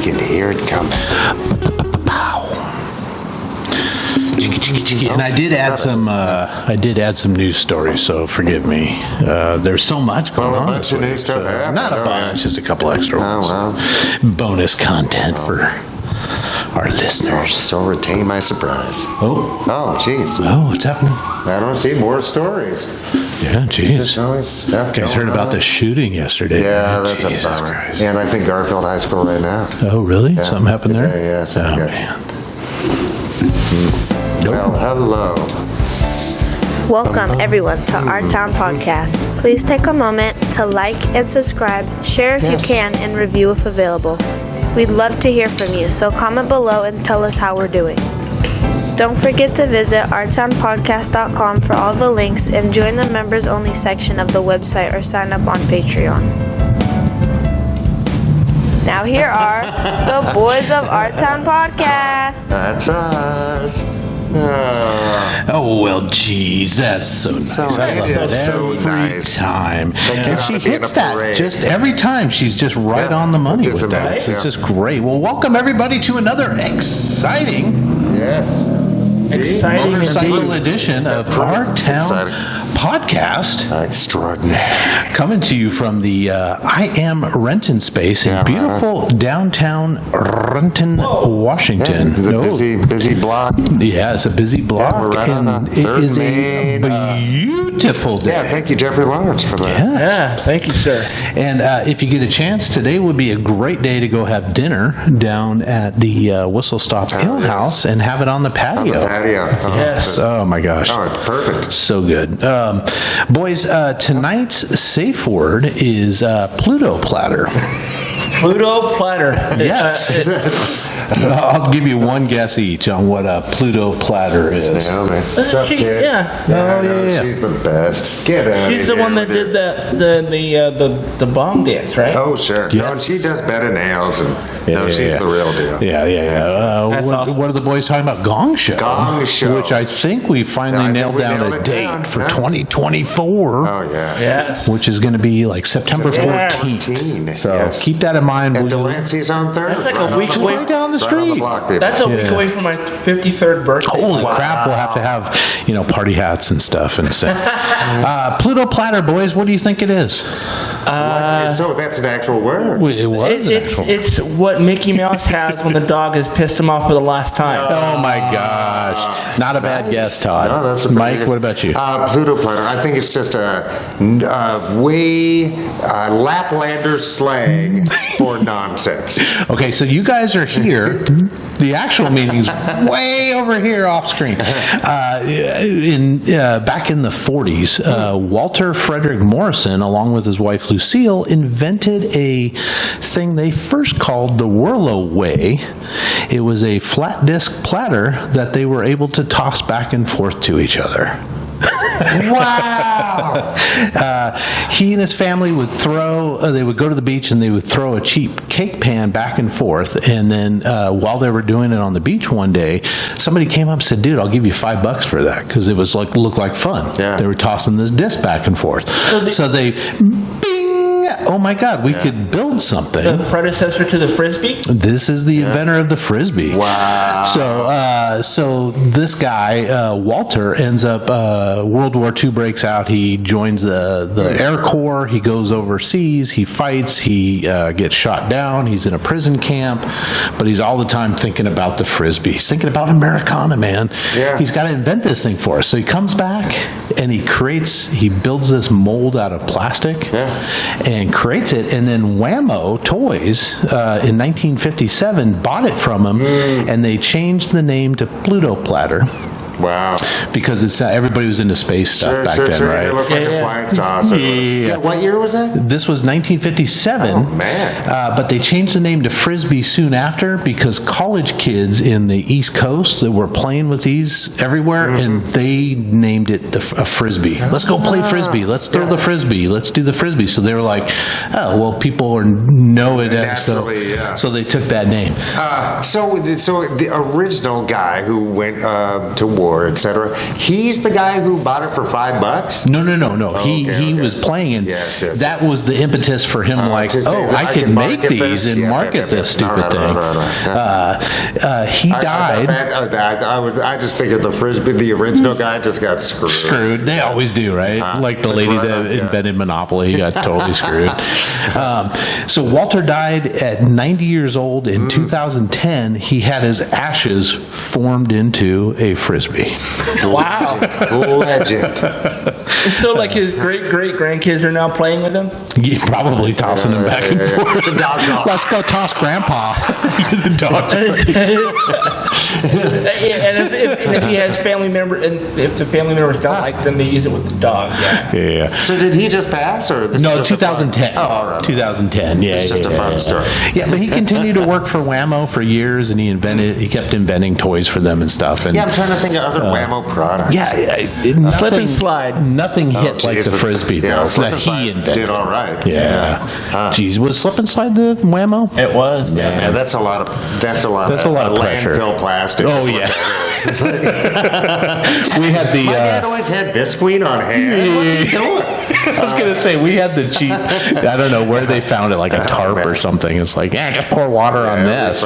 begin to hear it coming. And I did add some news stories, so forgive me. There's so much going on. A bunch of new stuff. Not a bunch, just a couple extra ones. Bonus content for our listeners. Still retain my surprise. Oh, jeez. Oh, what's happening? I don't see more stories. Yeah, jeez. You guys heard about the shooting yesterday? Yeah, that's a bummer. Christ. And I think Garfield High School right now. Oh, really? Yeah. Something happened there? Yeah, oh, man. Well, hello. Welcome, everyone, to Our Town Podcast. Please take a moment to like and subscribe, share if you can, and review if available. We'd love to hear from you, so comment below and tell us how we're doing. Don't forget to visit ourtownpodcast.com for all the links and join the members-only section of the website or sign up on Patreon. Now here are the boys of Our Town Podcast. That's us. Oh, well, geez, that's so nice. I love that every time. And she hits that just every time. She's just right on the money with that. It's just great. Well, welcome, everybody, to another exciting motorcycle edition of Our Town Podcast. Extraordinary. Coming to you from the I Am Renton space in beautiful downtown Renton, Washington. Busy block. Yeah, it's a busy block, and it is a beautiful day. Yeah, thank you, Jeffrey Lawrence, for that. Yes. Yeah, thank you, sir. And if you get a chance, today would be a great day to go have dinner down at the Whistle Stop Ale House and have it on the patio. Yes. Oh, my gosh. Oh, it's perfect. So good. Boys, tonight's safe word is Pluto platter. Pluto platter. Yes. I'll give you one guess each on what a Pluto platter is. Naomi. She's the best. Get out She's the one that did the bomb dance, right? Oh, sure. Yes. No, and she does better nails, and she's the real deal. What are the boys talking about? Gong Show. Gong Show. Which I think we finally nailed down a date for 2024. Oh, yeah. Yes. Which is going to be like September 14th. So keep that in mind. And Delancey's on Thursday. That's like a week away down the street. That's a week away from my 53rd birthday. Holy crap, we'll have to have, party hats and stuff. And so. Pluto platter, boys, what do you think it is? So that's an actual word. It was It's what Mickey Mouse has when the dog has pissed him off for the last time. Oh my gosh. Not a bad guess, Todd. No, that's Mike, what about you? Pluto platter. I think it's just a Laplander slang for nonsense. Okay, so you guys are here. The actual meeting's way over here off screen. Back in the 40s, Walter Frederick Morrison, along with his wife Lucille, invented a thing they first called the Whirlo Way. It was a flat disc platter that they were able to toss back and forth to each other. Wow! He and his family would they would go to the beach and they would throw a cheap cake pan back and forth. And then while they were doing it on the beach one day, somebody came up and said, "Dude, I'll give you $5 for that," because it was looked like fun. Yeah. They were tossing this disc back and forth. So they, oh my God, we could build something. The predecessor to the frisbee? This is the inventor of the frisbee. Wow. So this guy, Walter, ends up, World War II breaks out. He joins the Air Corps. He goes overseas. He fights. He gets shot down. He's in a prison camp. But he's all the time thinking about the frisbee. He's thinking about Americana, man. Yeah. He's got to invent this thing for us. So he comes back and he builds this mold out of plastic. Yeah. And creates it, and then Whammo Toys in 1957 bought it from him, and they changed the name to Pluto Platter. Wow. Because it's everybody was into space stuff back then, right? It looked like a flying saucer. Yeah. What year was that? This was 1957. Oh, man. But they changed the name to Frisbee soon after because college kids in the East Coast that were playing with these everywhere, and they named it a Frisbee. Let's go play Frisbee. Let's throw the Frisbee. Let's do the Frisbee. So they were like, oh, well, people know it. Naturally, so they took that name. So the original guy who went to war War, etc. He's the guy who bought it for $5. No. He Okay. was playing, and Yes, that was the impetus for him. Like, to say that I can make market these this. and Yeah, market this stupid Right. thing. He died. I just figured the frisbee, the original guy, just got screwed. They always do, right? Like the that's lady right, that yeah. invented Monopoly, he got totally screwed. So Walter died at 90 years old in 2010. He had his ashes formed into a frisbee. Wow. Legend. So like his great-great-grandkids are now playing with him? Yeah, probably tossing him back and forth. The dog's off. Let's go toss Grandpa. The dog. And if he has family members, and if the family members don't like them, they use it with the dog. Yeah. So did he just pass, or this No, is just a fun- 2010. Oh, all right. 2010. Yeah, It's just a fun story. Yeah, but he continued to work for Whammo for years, and he kept inventing toys for them and stuff. And Yeah, I'm trying to think of other Whammo products. Slip and slide. Nothing hit like geez, the but- frisbee yeah, though, Slip that and he Slide invented. did all right. Yeah. Huh. Geez, was Slip and Slide the Whammo? It was. Yeah, that's a lot of That's a lot of pressure. landfill plastic. Oh, yeah. We had the. My dad always had Visqueen on hand. What's he doing? I was gonna say we had the cheap. I don't know where they found it, like a tarp or something. It's like, just pour water on this.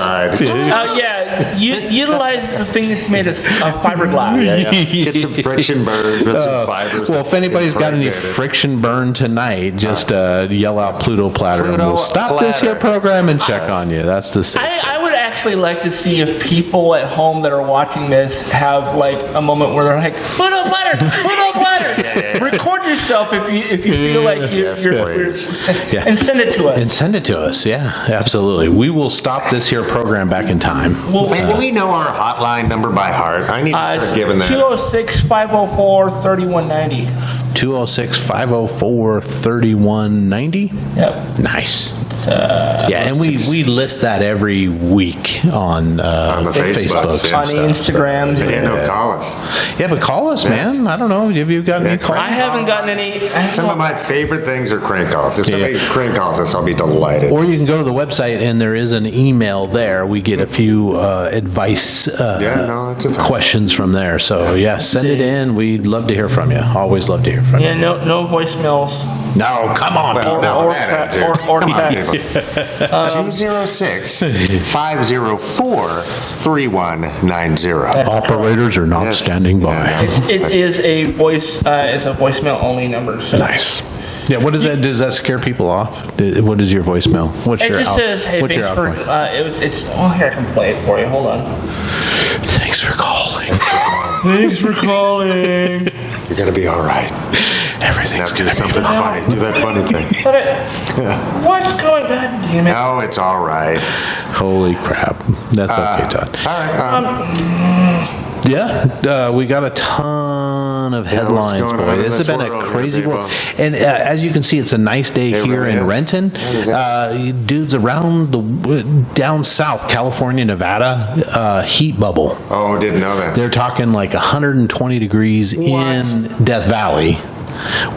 Utilize the thing that's made of fiberglass. Get some friction burns with some fibers. Well, if anybody's got any friction burn tonight, just yell out Pluto Platter, and we'll stop this here program and check on you. That's the same. I would actually like to see if people at home that are watching this have like a moment where they're like, Pluto Platter, Pluto Platter. Record yourself if you feel like you're Yeah. and send it to us. And send it to us. Yeah, absolutely. We will stop this here program back in time. And we know our hotline number by heart. I need to start giving that. 206-504-3190. 206-504-3190. Yep. Nice. Yeah, and we list that every week on the Facebook. Facebooks, On the Instagrams. Yeah, no, call us. Yeah, but call us, man. I don't know. Have you got any calls? I haven't gotten any. Some of my favorite things are crank calls. If somebody crank calls us, I'll be delighted. Or you can go to the website, and there is an email there. We get a few advice it's a thing. questions from there. So, send it in. We'd love to hear from you. Always love to hear from you. Yeah, no voicemails. No, come on. Well, people. no, that attitude. or Come on, text. people. 206-504-3190. Operators are not Yes. standing by. It is a voicemail only number. So. Nice. Yeah, what does that? Does that scare people off? What is your voicemail? What's It your just says, "Hey, what's your thanks for." outpoint? Here I can play it for you. Hold on. Thanks for calling. Thanks for calling. You're going to be all right. Now Everything's do gonna be something funny. Do that funny thing. What's going on? God damn it. No, it's all right. Holy crap. That's okay, Todd. All right. We got a ton of headlines, going on boy. in This has this been a world here, crazy people? world. And as you can see, it's a nice day It here really in is. Renton. Dudes around down south, California, Nevada, heat bubble. Oh, didn't know that. They're talking like 120 degrees in Death Valley,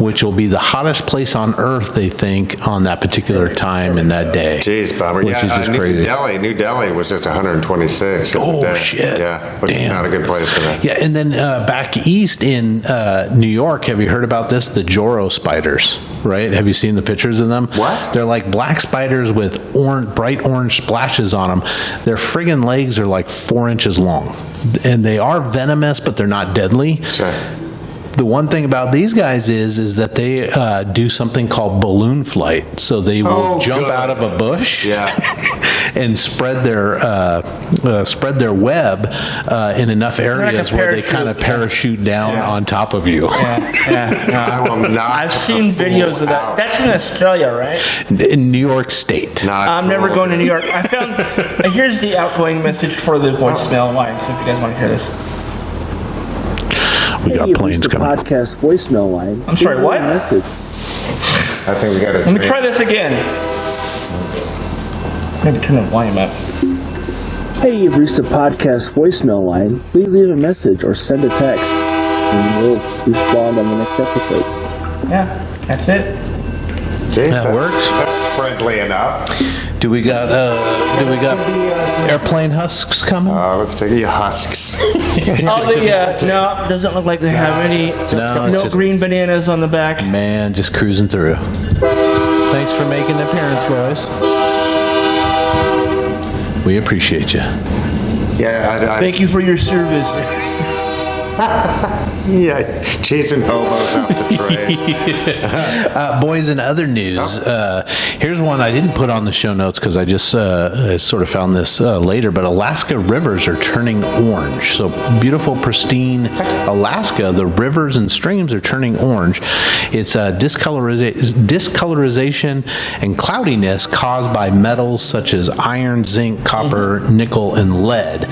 which will be the hottest place on earth, they think, on that particular time in that day. Jeez, bummer. Which is just crazy. New Delhi was just 126. Oh, day. shit. Yeah, which is Damn. not a good place for that. Yeah, and then back east in New York, have you heard about this? The Joro spiders, right? Have you seen the pictures of them? What? They're like black spiders with bright orange splashes on them. Their friggin' legs are like 4 inches long. And they are venomous, but they're not deadly. Sure. The one thing about these guys is that they do something called balloon flight. So they will jump out of a bush and spread their web in enough areas like a where they kind of parachute down on top of you. I will not. I've seen videos of that. That's in Australia, right? In New York State. I'm never going to New York. I found. Here's the outgoing message for the voicemail line. So if you guys want to hear this. We got planes coming. Podcast voicemail line. I'm sorry, what? I Message. think we got to. Let me try this again. Maybe turn the volume up. Hey, you've reached the podcast voicemail line. Please leave a message or send a text, and we'll respond on the next episode. Yeah, that's it. See, That works. That's friendly enough. Do we got airplane husks coming? Let's take the husks. Oh, no, doesn't look like they have any. No, it's No just- green bananas on the back. Man, just cruising through. Thanks for making an appearance, boys. We appreciate you. Yeah, Thank you for your service. yeah, chasing hobos off the train. Boys, in other news, here's one I didn't put on the show notes because I just sort of found this later, but Alaska rivers are turning orange. So beautiful, pristine Alaska, the rivers and streams are turning orange. It's discolorization and cloudiness caused by metals such as iron, zinc, copper, nickel, and lead.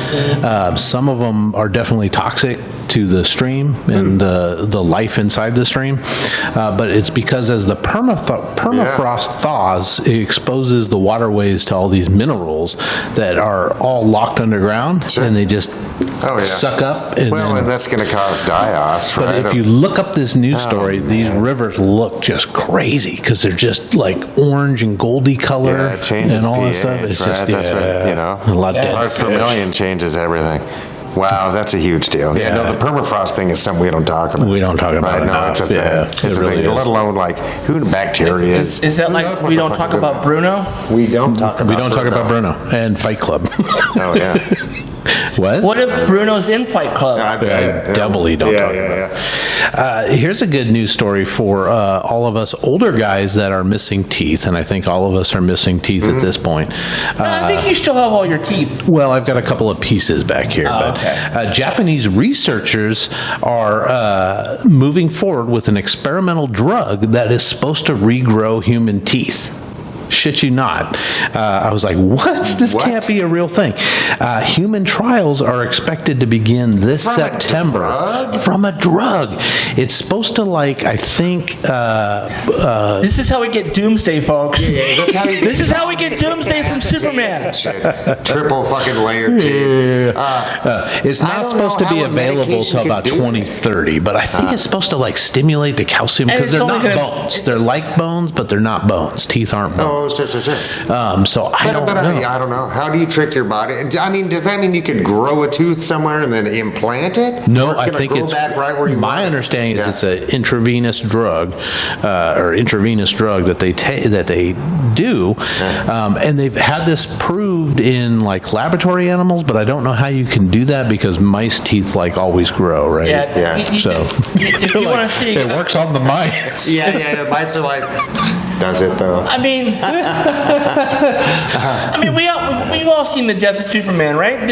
Some of them are definitely toxic to the stream and the life inside the stream, but it's because as the permafrost thaws, it exposes the waterways to all these minerals that are all locked underground, and they just suck up. And and that's going to cause die-offs, but right? if you look up this news story, these rivers look just crazy because they're just like orange and goldy color it changes and all that pH, stuff. It's right? just That's what, you know, a lot of parts per million changes everything. Wow, that's a huge deal. Yeah, no, the permafrost thing is something we don't talk about. We don't talk about right? it. No, it's a thing. Yeah, It's it a really thing. is. Let alone like who the bacteria is. Is that Who like knows what we the don't fuck talk is in about there? Bruno? We don't talk about. We don't talk about Bruno and Fight Club. Oh yeah. What? What if Bruno's in Fight Club? Doubly don't talk about it. Here's a good news story for all of us older guys that are missing teeth, and I think all of us are missing teeth at this point. I think you still have all your teeth. Well, I've got a couple of pieces back here. Okay. Japanese researchers are moving forward with an experimental drug that is supposed to regrow human teeth. Shit you not. I was like, what? This can't be a real thing. Human trials are expected to begin this September. From a drug? It's supposed to, like, I think... This is how we get Doomsday, folks. That's how you This is how we get Doomsday from Superman. Triple fucking layered teeth. it's I not don't supposed know to be how a available medication till can about do that. 2030, but I think it's supposed to, like, stimulate the calcium And because it's they're only not gonna- bones. They're like bones, but they're not bones. Teeth aren't bones. Oh, sure. So I don't know. I don't know. How do you trick your body? I mean, does that mean you can grow a tooth somewhere and then implant it? No, Or it's I gonna think grow it's back right where you my want it? understanding is Yeah. it's an intravenous drug that they do, and they've had this proved in like laboratory animals, but I don't know how you can do that because mice teeth like always grow, right? Yeah. So If you want to see, it works on the mice. Yeah. Mice are like, does it though? I mean, we all seen the death of Superman, right?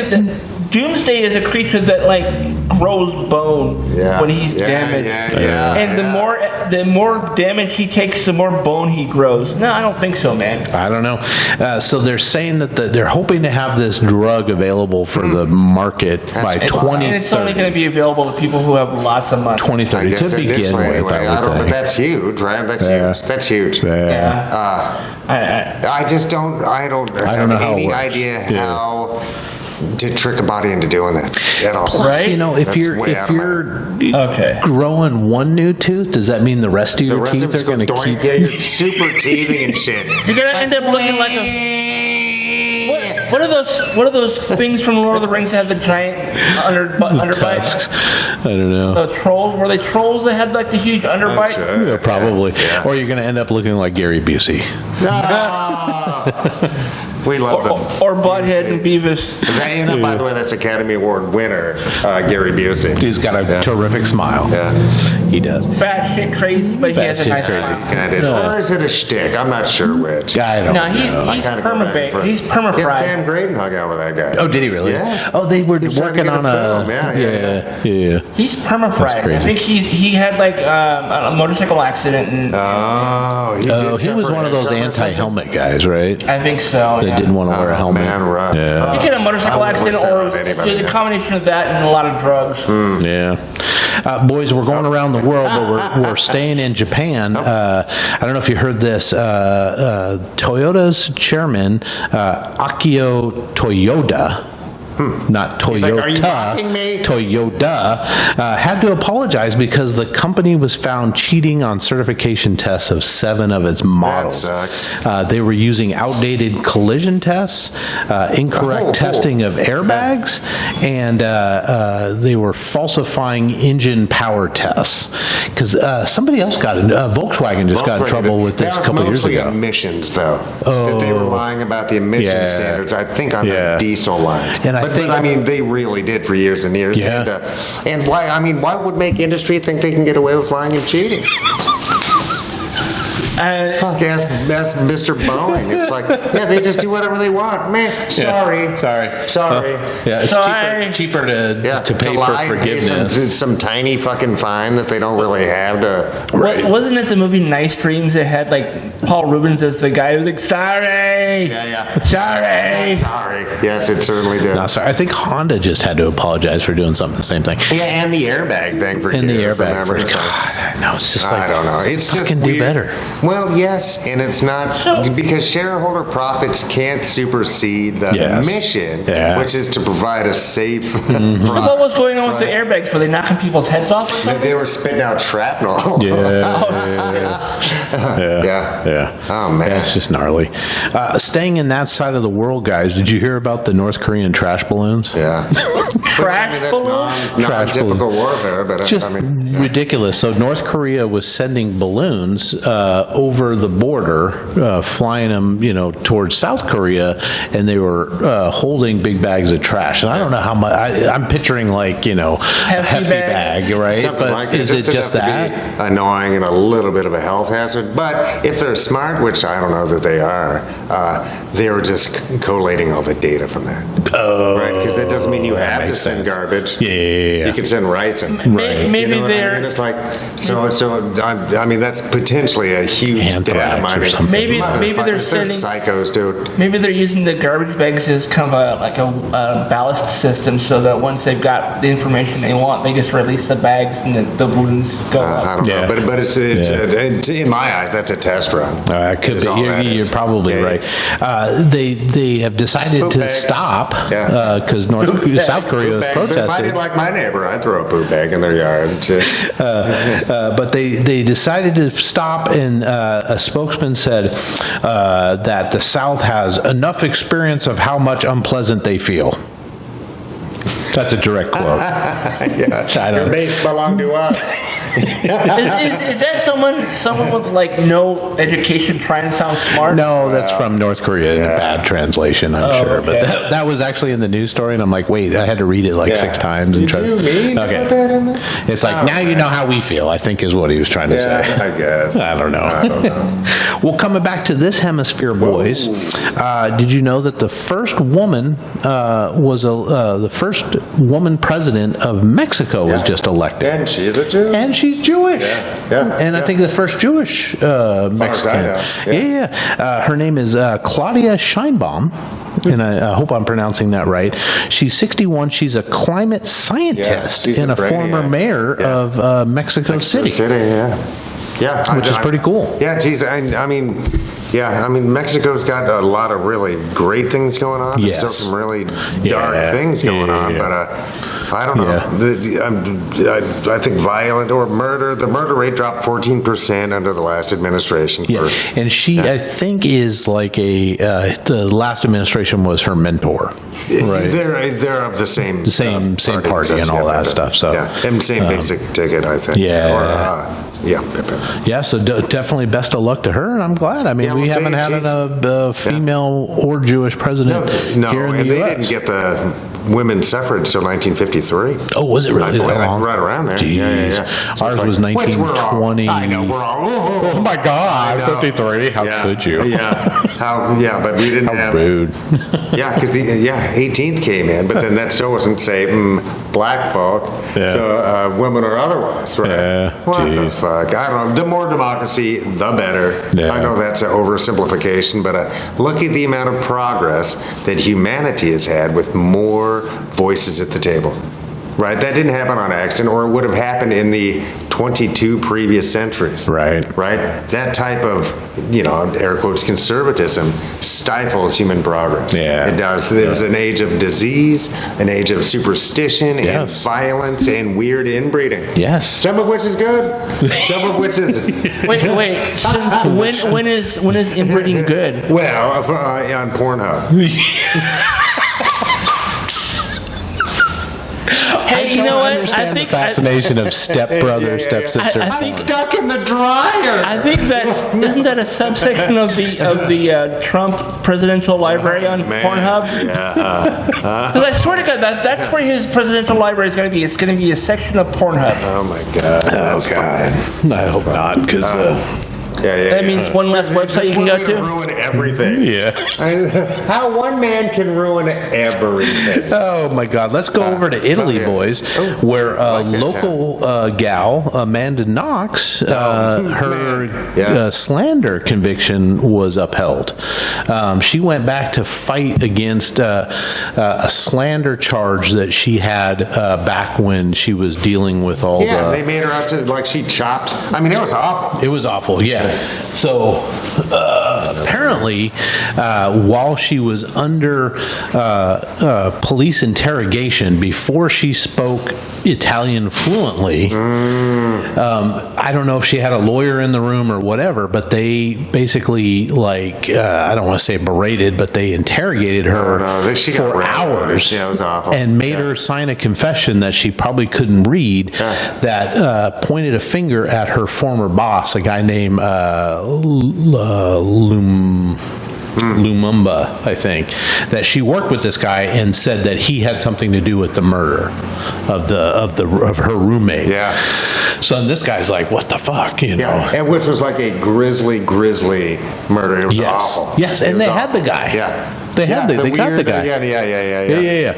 Doomsday is a creature that like grows bone when he's damaged, and the more damage he takes, the more bone he grows. No, I don't think so, man. I don't know. So they're saying that they're hoping to have this drug available for the market by 2030. And it's only going to be available to people who have lots of money. 2030 to begin initially, with. anyway. I don't, but that's huge, right? That's huge. That's huge. I just don't. I don't have know how it any works. idea how to trick a body into doing that at all. Plus, Right? you know, if That's you're way out of Okay. growing one new tooth, does that mean the rest of The your rest of teeth it's are going to going keep? Yeah, you're super teething and shit. You're gonna end up looking like a. What are those things from Lord of the Rings that had the giant underbite? Tusks. I don't know. The trolls, were they trolls that had like the huge underbite? Yeah, probably. Or you're going to end up looking like Gary Busey. We love them. Or Butthead and Beavis. By the way, that's Academy Award winner, Gary Busey. He's got a terrific smile. Yeah. He does. Bad shit crazy, but he has a Batshit nice crazy. smile. Kind of. No. Or is it a shtick? I'm not sure which. I don't No, know. he's I kinda go back and perma-baked. forth. He's Yeah, perma-fried. Sam Graydon hung out with that guy. Oh, did he really? Yeah. Oh, they were He was trying to working get on a a. film. Yeah. Yeah. He's perma-fried. That's crazy. I think he had like a motorcycle accident, and Oh, He was one of those anti-helmet guys, right? I think so. That Yeah. didn't want to wear a helmet. Man, rough. Yeah. You get a motorcycle I wouldn't wish accident, that or on anybody, there's a yeah. combination of that and a lot of drugs. Yeah. Boys, we're going around the world, but we're staying in Japan. I don't know if you heard this. Toyota's chairman, Akio Toyoda, not Toyota. He's like, "Are you mocking me?" Toyota had to apologize because the company was found cheating on certification tests of 7 of its models. That sucks. They were using outdated collision tests, incorrect testing of airbags, and they were falsifying engine power tests. Because somebody else Volkswagen just got in trouble with this a couple years ago. That was mostly emissions, though. That they were lying about the emission standards, I think, on the diesel lines. And I mean, they really did for years and years. Yeah. And why would make industry think they can get away with lying and cheating? Fuck, ask Mr. Boeing. It's like, they just do whatever they want. Man, sorry. It's cheaper to pay for forgiveness. Some tiny fucking fine that they don't really have to. Right. Wasn't it the movie Nice Dreams that had like Paul Rubens as the guy who's like, sorry. Sorry. Yes, it certainly did. No, sorry. I think Honda just had to apologize for doing something the same thing. Yeah, and the airbag thing for and years. The airbag Remember? for God, I know. It's just like, I don't know. It's just fucking do better. Well, yes, and it's not because shareholder profits can't supersede the mission, which is to provide a safe product. What was going on with the airbags? Were they knocking people's heads off? They were spitting out shrapnel. Yeah. Oh man, it's just gnarly. Staying in that side of the world, guys. Did you hear about the North Korean trash balloons? Yeah. Trash balloons? Non-typical warfare, but just ridiculous. So North Korea was sending balloons over the border, flying them, towards South Korea, and they were holding big bags of trash. And I don't know how much. I'm picturing a hefty bag, right? Something but like is it just that? Annoying and a little bit of a health hazard. But if they're smart, which I don't know that they are, they were just collating all the data from that. Oh, right? Because that doesn't mean you have to send garbage. Yeah. You can send rice and maybe they're. I mean? It's like I mean that's potentially a huge data mining. Maybe they're sending psychos, dude. Maybe they're using the garbage bags as kind of a ballast system, so that once they've got the information they want, they just release the bags and the balloons go up. I don't know, but it's in my eyes that's a test run. It could be. You're probably right. They have decided to stop because South Korea is protesting. I didn't like my neighbor. I'd throw a poop bag in their yard. But they decided to stop, and a spokesman said that the South has enough experience of how much unpleasant they feel. That's a direct quote. Your base belong to us. Is that someone with no education trying to sound smart? No, that's from North Korea in a bad translation, I'm sure. Okay. But that was actually in the news story, and I'm like, wait, I had to read it 6 times. And try to put that in there? It's like, now you know how we feel, I think is what he was trying to say. I guess. I don't know. Well, coming back to this hemisphere, boys, did you know that the first woman was the first woman president of Mexico was just elected? And she's a Jew. And she's Jewish. And I think the first Jewish Mexican. Her name is Claudia Sheinbaum. And I hope I'm pronouncing that right. She's 61. She's a climate scientist and a former mayor of Mexico City. Which is pretty cool. Yeah, geez, I mean, Mexico's got a lot of really great things going on. Yes. There's still some really dark things going on, but I don't know. I think violent or murder, the murder rate dropped 14% under the last administration. And she, I think, is the last administration was her mentor. Right. They're of the same party and all that stuff. So and same basic ticket, I think. So definitely best of luck to her, and I'm glad. I mean, we haven't had a female or Jewish president here in the U.S. They didn't get the women's suffrage till 1953. Oh, was it really that long? Right around there. Jeez. Ours was 1920. I know, we're all, oh my God, 53. How could you? But we didn't have. Rude. Because 18th came in, but then that still wasn't say black folk, so women or otherwise, right? What the fuck? I don't know. The more democracy, the better. I know that's an oversimplification, but look at the amount of progress that humanity has had with more voices at the table. Right? That didn't happen on accident, or it would have happened in the 22 previous centuries. Right. That type of, air quotes, conservatism stifles human progress. Yeah. It does. There was an age of disease, an age of superstition and violence and weird inbreeding. Yes. Some of which is good, some of which isn't. Wait. So when is inbreeding good? Well, on Pornhub. Hey, you know what? I think the fascination of stepbrother, stepsister. I'm stuck in the dryer. I think isn't that a subsection of the Trump presidential library on Pornhub? Yeah. Because I swear to God, that's where his presidential library is going to be. It's going to be a section of Pornhub. Oh my God. Oh God. I hope not, because. That means one less website you can go to? Ruin everything. Yeah. How one man can ruin everything. Oh my God. Let's go over to Italy, boys, where a local gal, Amanda Knox, her slander conviction was upheld. She went back to fight against a slander charge that she had back when she was dealing with all the... they made her out to, like, she chopped. I mean, it was awful. It was awful, yeah. So apparently, while she was under police interrogation before she spoke Italian fluently, I don't know if she had a lawyer in the room or whatever, but they basically, I don't want to say berated, but they interrogated her for hours. Yeah, it was awful. And made her sign a confession that she probably couldn't read that pointed a finger at her former boss, a guy named Lumumba, I think, that she worked with this guy and said that he had something to do with the murder of her roommate. Yeah. So this guy's like, what the fuck, you know? And which was like a grisly murder. It was awful. Yes, and they had the guy. Yeah. They got the guy. Yeah.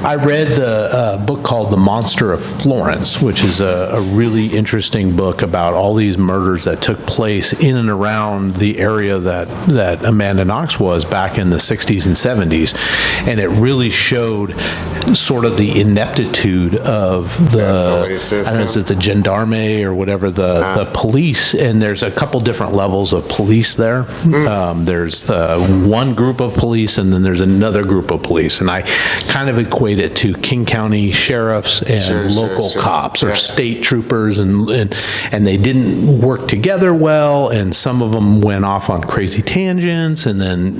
I read the book called The Monster of Florence, which is a really interesting book about all these murders that took place in and around the area that Amanda Knox was back in the 60s and 70s. And it really showed sort of the ineptitude of the, I don't know, is it the gendarme or whatever, the police. And there's a couple different levels of police there. There's one group of police, and then there's another group of police, and I kind of equate it to King County sheriffs and local cops or state troopers, and they didn't work together well, and some of them went off on crazy tangents, and then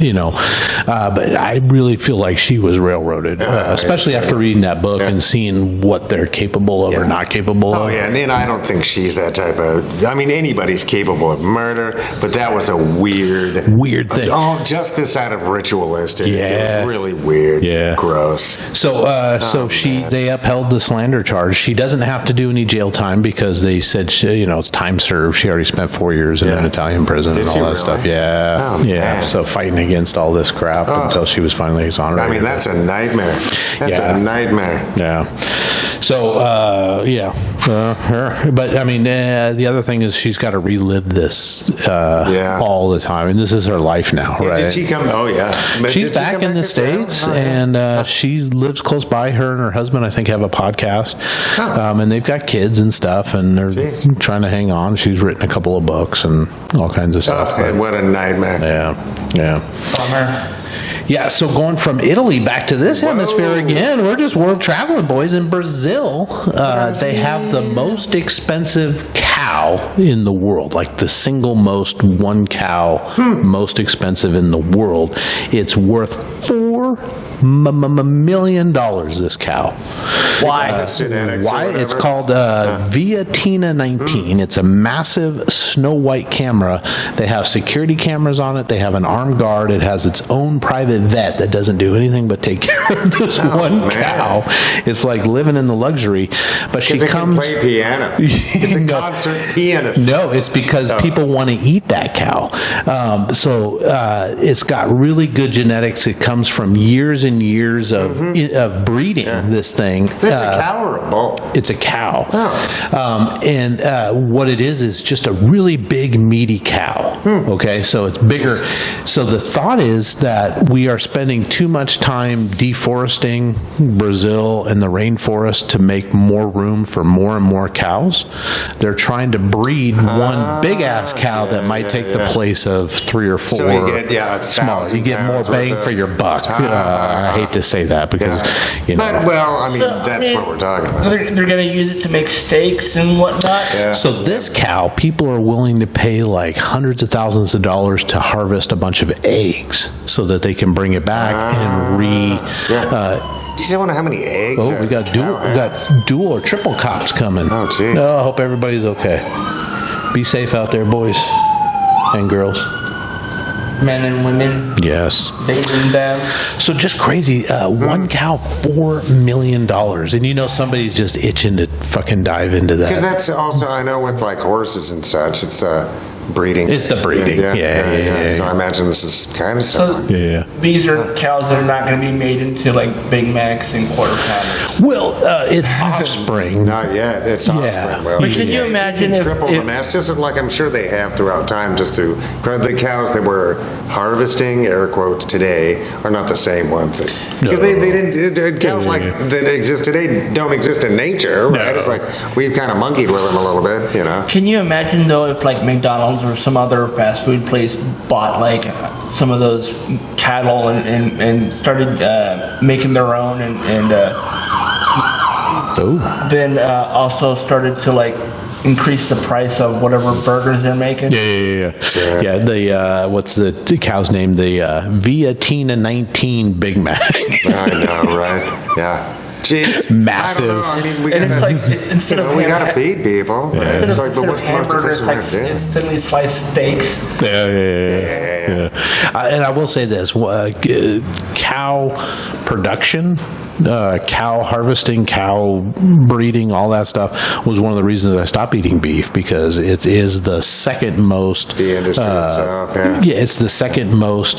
but I really feel like she was railroaded, especially after reading that book and seeing what they're capable of or not capable of. Oh yeah, and I don't think she's that type of. I mean, anybody's capable of murder, but that was a weird thing. Oh, just this out of ritualistic. It was really weird. Gross. So they upheld the slander charge. She doesn't have to do any jail time because they said it's time served. She already spent 4 years in an Italian prison and all that stuff. Yeah. Man. So fighting against all this crap until she was finally exonerated. I mean, that's a nightmare. That's a nightmare. Yeah. So but I mean, the other thing is she's got to relive this all the time, and this is her life now, right? Did she come? Oh yeah. She's back in the States, and she lives close by. Her and her husband, I think, have a podcast, and they've got kids and stuff, and they're trying to hang on. She's written a couple of books and all kinds of stuff. What a nightmare. Yeah. Bummer. Yeah, so going from Italy back to this hemisphere again, we're just world traveling, boys. In Brazil, they have the most expensive cow in the world, like the single most one cow, most expensive in the world. It's worth $4 million, this cow. Why? Why? It's called Viatina 19. It's a massive Snow White camera. They have security cameras on it. They have an armed guard. It has its own private vet that doesn't do anything but take care of this one cow. It's like living in the luxury. But she comes. Can play piano. It's a concert pianist. No, it's because people want to eat that cow. So it's got really good genetics. It comes from years years and years of breeding this thing. That's a cow or a bull? It's a cow. Oh. And what it is just a really big, meaty cow. Okay, so it's bigger. So the thought is that we are spending too much time deforesting Brazil and the rainforest to make more room for more and more cows. They're trying to breed one big-ass cow that might take the place of 3 or 4 so you get, small. You get more bang for your buck. I hate to say that because, you know. But, well, I mean, that's what we're talking about. They're going to use it to make steaks and whatnot. Yeah. So this cow, people are willing to pay like hundreds of thousands of dollars to harvest a bunch of eggs so that they can bring it back and you don't know how many eggs? Oh, we got dual or triple cops coming. Oh, jeez. I hope everybody's okay. Be safe out there, boys and girls. Men and women. Yes. Bathing them. So just crazy. One cow, $4 million. And you know somebody's just itching to fucking dive into that. Because that's also, I know with like horses and such, it's breeding. It's the breeding. Yeah. So I imagine this is kind of similar. These are cows that are not going to be made into like Big Macs and quarter pounders. Well, it's offspring. Not yet. It's offspring. Well, but can you imagine if if triple the mass, just like I'm sure they have throughout time, just through the cows that we're harvesting, air quotes, today are not the same ones. Because they didn't, cows like that exist today don't exist in nature, right? It's like we've kind of monkeyed with them a little bit, you know. Can you imagine though if like McDonald's or some other fast food place bought like some of those cattle and started making their own and then also started to like increase the price of whatever burgers they're making? Yeah. The what's the cow's name? The Viatina 19 Big Mac. I know, right? Yeah. Jeez, massive. I mean, we and gotta, it's like instead of we gotta feed people. Right? It's like, but what's the most efficient way to do it? It's thinly sliced steaks. Yeah. And I will say this: cow production. Cow harvesting, cow breeding, all that stuff was one of the reasons I stopped eating beef, because it is the second most the industry itself, it's the second most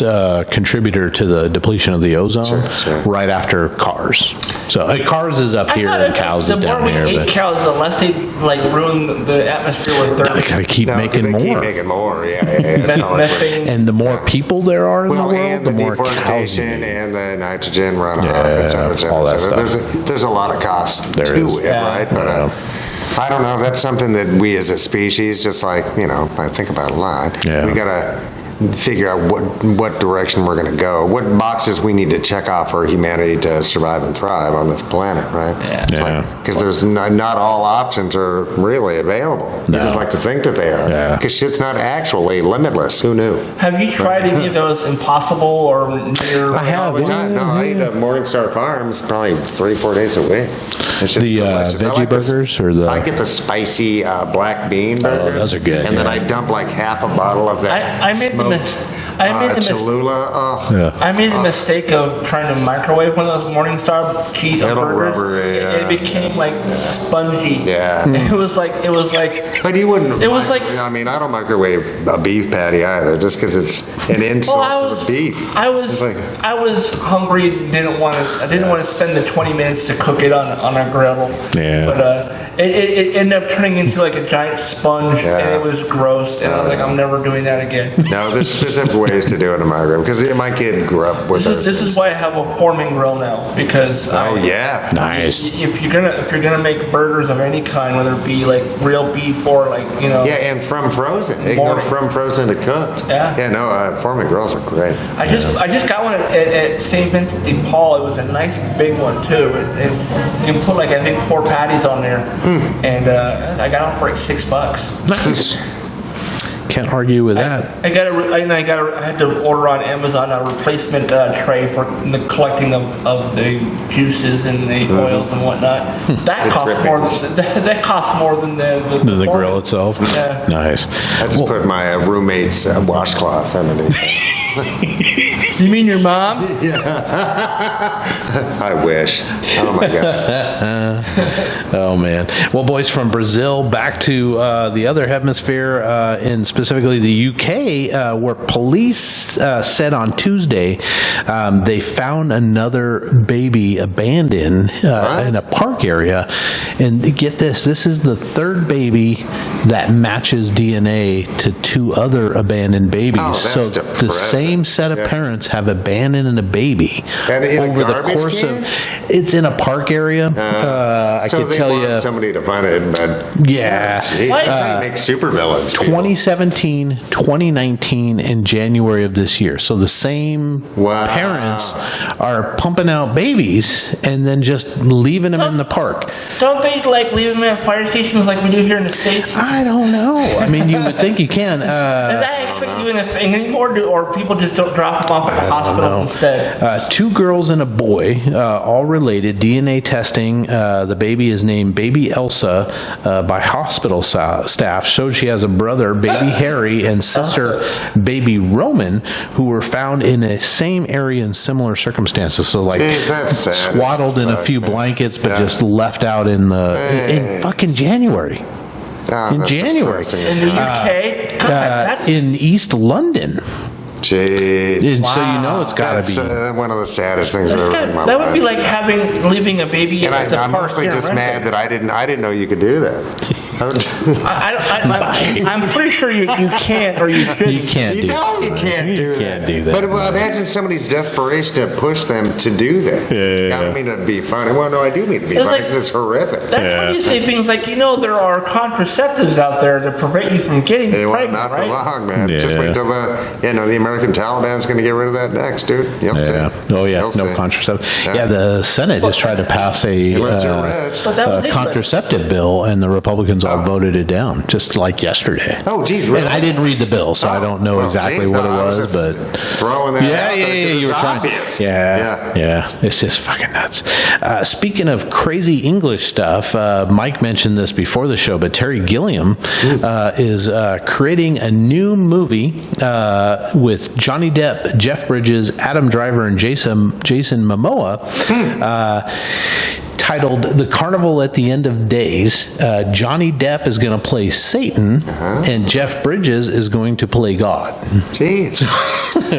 contributor to the depletion of the ozone, right after cars. So cars is up here and cows is down here. The more we ate cows, the less they like ruin the atmosphere with their. They gotta keep making more. Keep making more, and the more people there are in the world, and the more deforestation and the nitrogen runoff, all that stuff. There's a lot of cost to it, right? But I don't know. That's something that we as a species, just like, I think about a lot. We gotta figure out what direction we're going to go, what boxes we need to check off for humanity to survive and thrive on this planet, right? Because there's not all options are really available. You just like to think that they are, because shit's not actually limitless. Who knew? Have you tried any of those Impossible or near? I have. All the time. No, I eat at Morningstar Farms probably 3-4 days a week. The veggie burgers or the? I get the spicy black bean burgers. Oh, those are good. And then I dump like half a bottle of that Cholula. I made the mistake of trying to microwave one of those Morningstar cheese burgers. It became like spongy. Yeah. It was like. But you wouldn't. It was like. I mean, I don't microwave a beef patty either, just because it's an insult to the beef. I was hungry. I didn't want to spend the 20 minutes to cook it on a griddle. Yeah. But it ended up turning into like a giant sponge, and it was gross. And I was like, I'm never doing that again. No, there's specific ways to do it in a microwave, because my kid grew up with it. This is why I have a forming grill now, because nice. If you're gonna make burgers of any kind, whether it be like real beef or like and from frozen, they go from frozen to cooked. Forming grills are great. I just got one at St. Vincent de Paul. It was a nice big one too, and you can put like I think 4 patties on there, and I got them for like $6. Nice. Can't argue with that. I had to order on Amazon a replacement tray for the collecting of the juices and the oils and whatnot. That costs more than the grill itself. Yeah. Nice. I just put my roommate's washcloth underneath. You mean your mom? Yeah. I wish. Oh my God. Oh man. Well, boys, from Brazil back to the other hemisphere, and specifically the UK, where police said on Tuesday they found another baby abandoned in a park area. And get this is the third baby that matches DNA to 2 other abandoned babies. Oh, that's so depressing. the same set of parents have abandoned a baby over the course of. It's in a park area. I so could they tell want you. somebody to find it, but Yeah. Geez, that's how you make supervillains. 2017, 2019, and January of this year. So the same parents are pumping out babies and then just leaving them in the park. Don't they like leave them at fire stations like we do here in the States? I don't know. I mean, you would think you can. Is that actually even a thing anymore, or people just don't drop them off at the hospital instead? 2 girls and a boy, all related. DNA testing. The baby is named Baby Elsa by hospital staff. Shows she has a brother, Baby Harry, and sister, Baby Roman, who were found in the same area in similar circumstances. So, like, Jeez, that's sad. swaddled in a few blankets, but just left out in fucking January. In January. In the UK? God, that's... in East London. Jeez. And so you know it's got to be one of the saddest things I've ever in my life. That would be like leaving a baby at the I'm park. mostly just mad that I didn't know you could do that. I'm pretty sure you can't, or you shouldn't. You can't do that. You can't do that. But imagine somebody's desperation to push them to do that. I don't mean to be funny. Well, no, I do mean to be funny because it's horrific. That's when you say things like, there are contraceptives out there that prevent you from getting pregnant, not right? for long, man. Just wait till the American Taliban's going to get rid of that next, dude. You'll see. Oh, yeah. No contraceptive. Yeah, the Senate just tried to pass a contraceptive bill, and the Republicans all voted it down, just like yesterday. Oh, geez, really? And I didn't read the bill, so I don't know exactly what it was, but throwing that out there you were trying. obvious. Yeah, it's just fucking nuts. Speaking of crazy English stuff, Mike mentioned this before the show, but Terry Gilliam is creating a new movie with Johnny Depp, Jeff Bridges, Adam Driver, and Jason Momoa. Titled The Carnival at the End of Days. Johnny Depp is going to play Satan, and Jeff Bridges is going to play God. Jeez.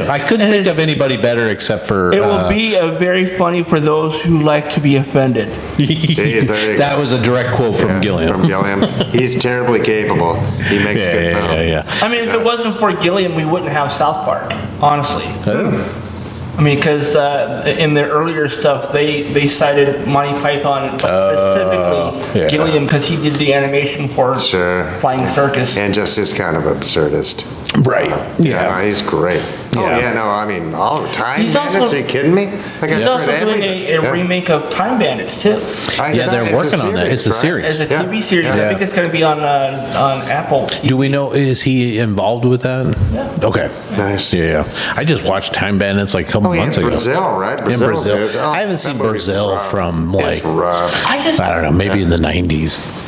I couldn't think of anybody better except for... It will be very funny for those who like to be offended. Jeez, that was a direct quote from Gilliam. He's terribly capable. He makes a good film. I mean, if it wasn't for Gilliam, we wouldn't have South Park, honestly. I mean, because in their earlier stuff, they cited Monty Python, but specifically Gilliam, because he did the animation for Flying Circus. And just is kind of absurdist. Right. He's great. I mean, all the time. He's also, are you kidding me? He's also doing a remake of Time Bandits, too. They're working on that. It's a series. It's a TV series. I think it's going to be on Apple TV. Do we know, is he involved with that? Yeah. Okay. Nice. Yeah. I just watched Time Bandits like a couple months ago. Brazil, right? In Brazil. I haven't seen Brazil from like, I don't know, maybe in the 90s.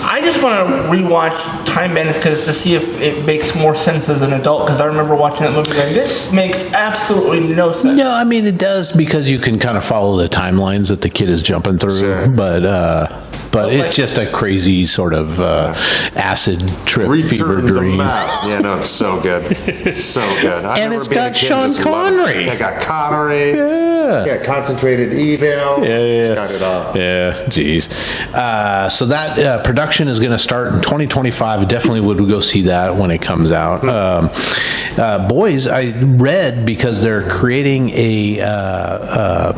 I just want to rewatch Time Bandits to see if it makes more sense as an adult, because I remember watching that movie like, this makes absolutely no sense. No, I mean, it does, because you can kind of follow the timelines that the kid is jumping through, but it's just a crazy sort of acid trip fever dream. Yeah, no, it's so good. So good. And it's got Sean Connery. I got Connery. Yeah, concentrated evil. It's got it all. Yeah, geez. So that production is going to start in 2025. I definitely would go see that when it comes out. Boys, I read, because they're creating a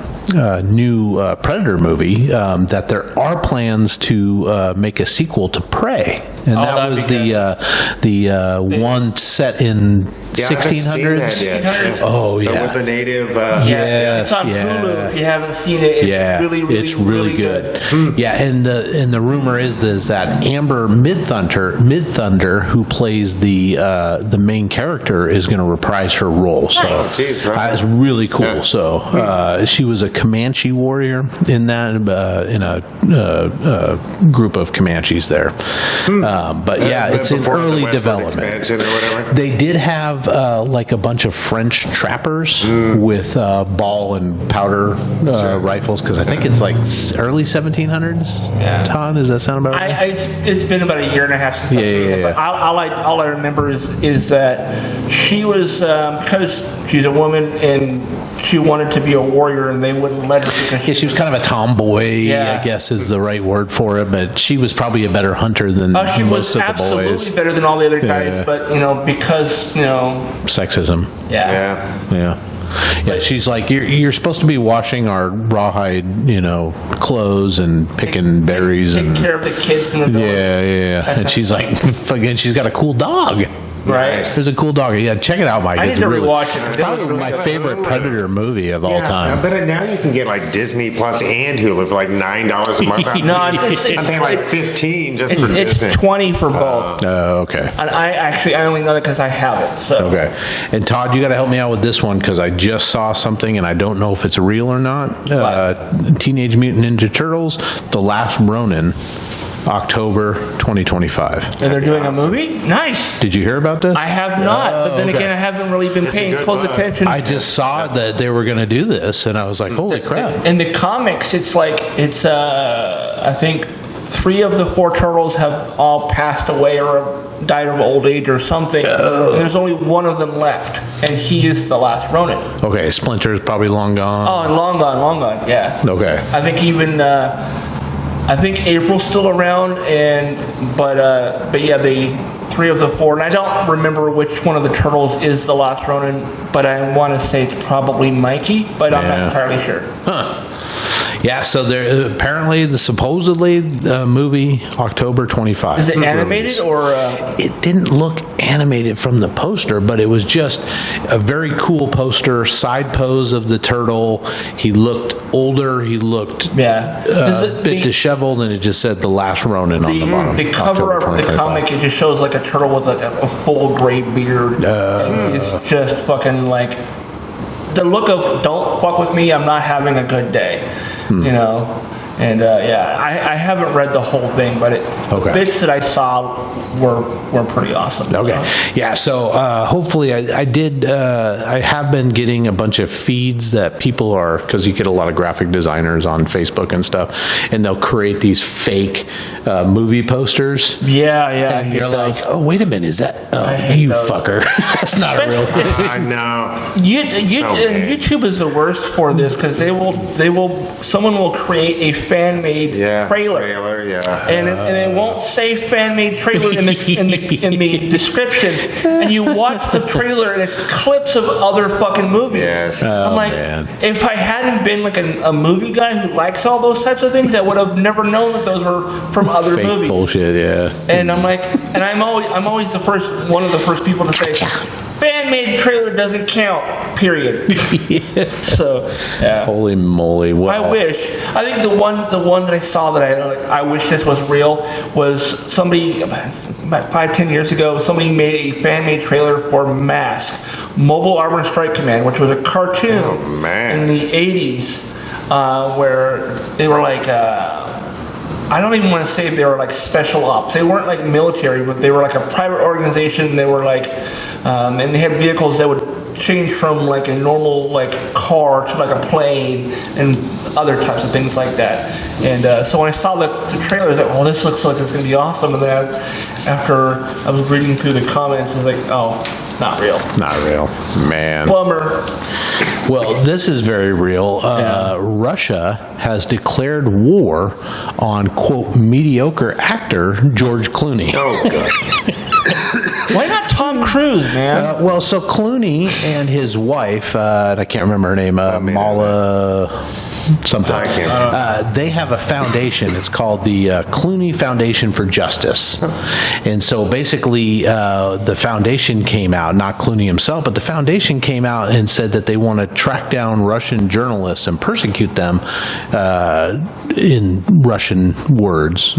new Predator movie, that there are plans to make a sequel to Prey. And that was the one set in 1600s. Oh, yeah. With the native. It's on Hulu. If you haven't seen it, it's really good. Yeah, and the rumor is that Amber Midthunder, who plays the main character actor is going to reprise her role. So that's really cool. Yeah. So she was a Comanche warrior in that in a group of Comanches there. But yeah, it's in early development. Or whatever. They did have like a bunch of French trappers with ball and powder rifles, because I think it's like early 1700s. Yeah. Todd, does that sound about right? It's been about a year and a half since I've seen it. But all I remember is that she was because she's a woman and she wanted to be a warrior, and they wouldn't let her. Because she was kind of a tomboy, I guess is the right word for it. But she was probably a better hunter than most of the boys. She was absolutely better than all the other guys, but because sexism. Yeah. She's like, you're supposed to be washing our rawhide, clothes and picking berries and take care of the kids in the village. Yeah. And she's like, fucking, she's got a cool dog. Right. There's a cool dog. Yeah, check it out, Mike. I need to rewatch it. It's probably my favorite Predator movie of all time. But now you can get like Disney Plus and Hulu for like $9 a month. No, it's I'm paying like $15 just for Disney. It's $20 for both. Oh, okay. And I only know that because I have it. So. Okay. And Todd, you got to help me out with this one, because I just saw something and I don't know if it's real or not. Teenage Mutant Ninja Turtles: The Last Ronin. October 2025. And they're doing a movie? Nice. Did you hear about this? I have not, but then again, I haven't really been paying close attention. I just saw that they were going to do this, and I was like, holy crap. In the comics, it's I think 3 of the 4 turtles have all passed away or died of old age or something. And there's only one of them left, and he is the last Ronin. Okay, Splinter's probably long gone. Oh, long gone, yeah. Okay. I think even... I think April's still around, but yeah, the 3 of the 4, and I don't remember which one of the turtles is the last Ronin, but I want to say it's probably Mikey, but I'm not entirely sure. Huh. Yeah, so there apparently supposedly the movie October 25. Is it animated or? It didn't look animated from the poster, but it was just a very cool poster. Side pose of the turtle. He looked older. He looked a bit disheveled, and it just said "The Last Ronin" on the bottom. The cover of the comic, it just shows like a turtle with a full gray beard. It's just fucking like the look of "Don't fuck with me. I'm not having a good day." And I haven't read the whole thing, but the bits that I saw were pretty awesome. Okay, yeah. So hopefully, I have been getting a bunch of feeds that people are, because you get a lot of graphic designers on Facebook and stuff, and they'll create these fake movie posters. Yeah. And you're like, oh, wait a minute, is that? Oh, you fucker, that's not a real thing. I know. YouTube is the worst for this, because someone will create a fan-made trailer. And it won't say fan-made trailer in the description, and you watch the trailer and it's clips of other fucking movies. Yes. I'm like, if I hadn't been like a movie guy who likes all those types of things, I would have never known that those were from other fake movies. Bullshit, yeah. And I'm like, and I'm always one of the first people to say, fan-made trailer doesn't count, period. So, yeah. Holy moly. Wow. I think the one that I saw that I wish this was real was somebody, about 5-10 years ago, somebody made a fan-made trailer for Mask, Mobile Armored Strike Command, which was a cartoon in the 80s, where they were like... I don't even want to say they were like special ops. They weren't like military, but they were like a private organization. They were like, and they had vehicles that would change from like a normal like car to like a plane and other types of things like that. And so when I saw the trailer, I was like, oh, this looks like it's going to be awesome. And then after I was reading through the comments, I was like, oh, not real. Not real. Man. Bummer. Well, this is very real. Russia has declared war on, quote, mediocre actor George Clooney. Oh, God. Why not Tom Cruise, man? Well, so Clooney and his wife, I can't remember her name, Mala... something. I can't. They have a foundation. It's called the Clooney Foundation for Justice. And so basically, the foundation came out, not Clooney himself, but the foundation came out and said that they want to track down Russian journalists and persecute them in Russian words,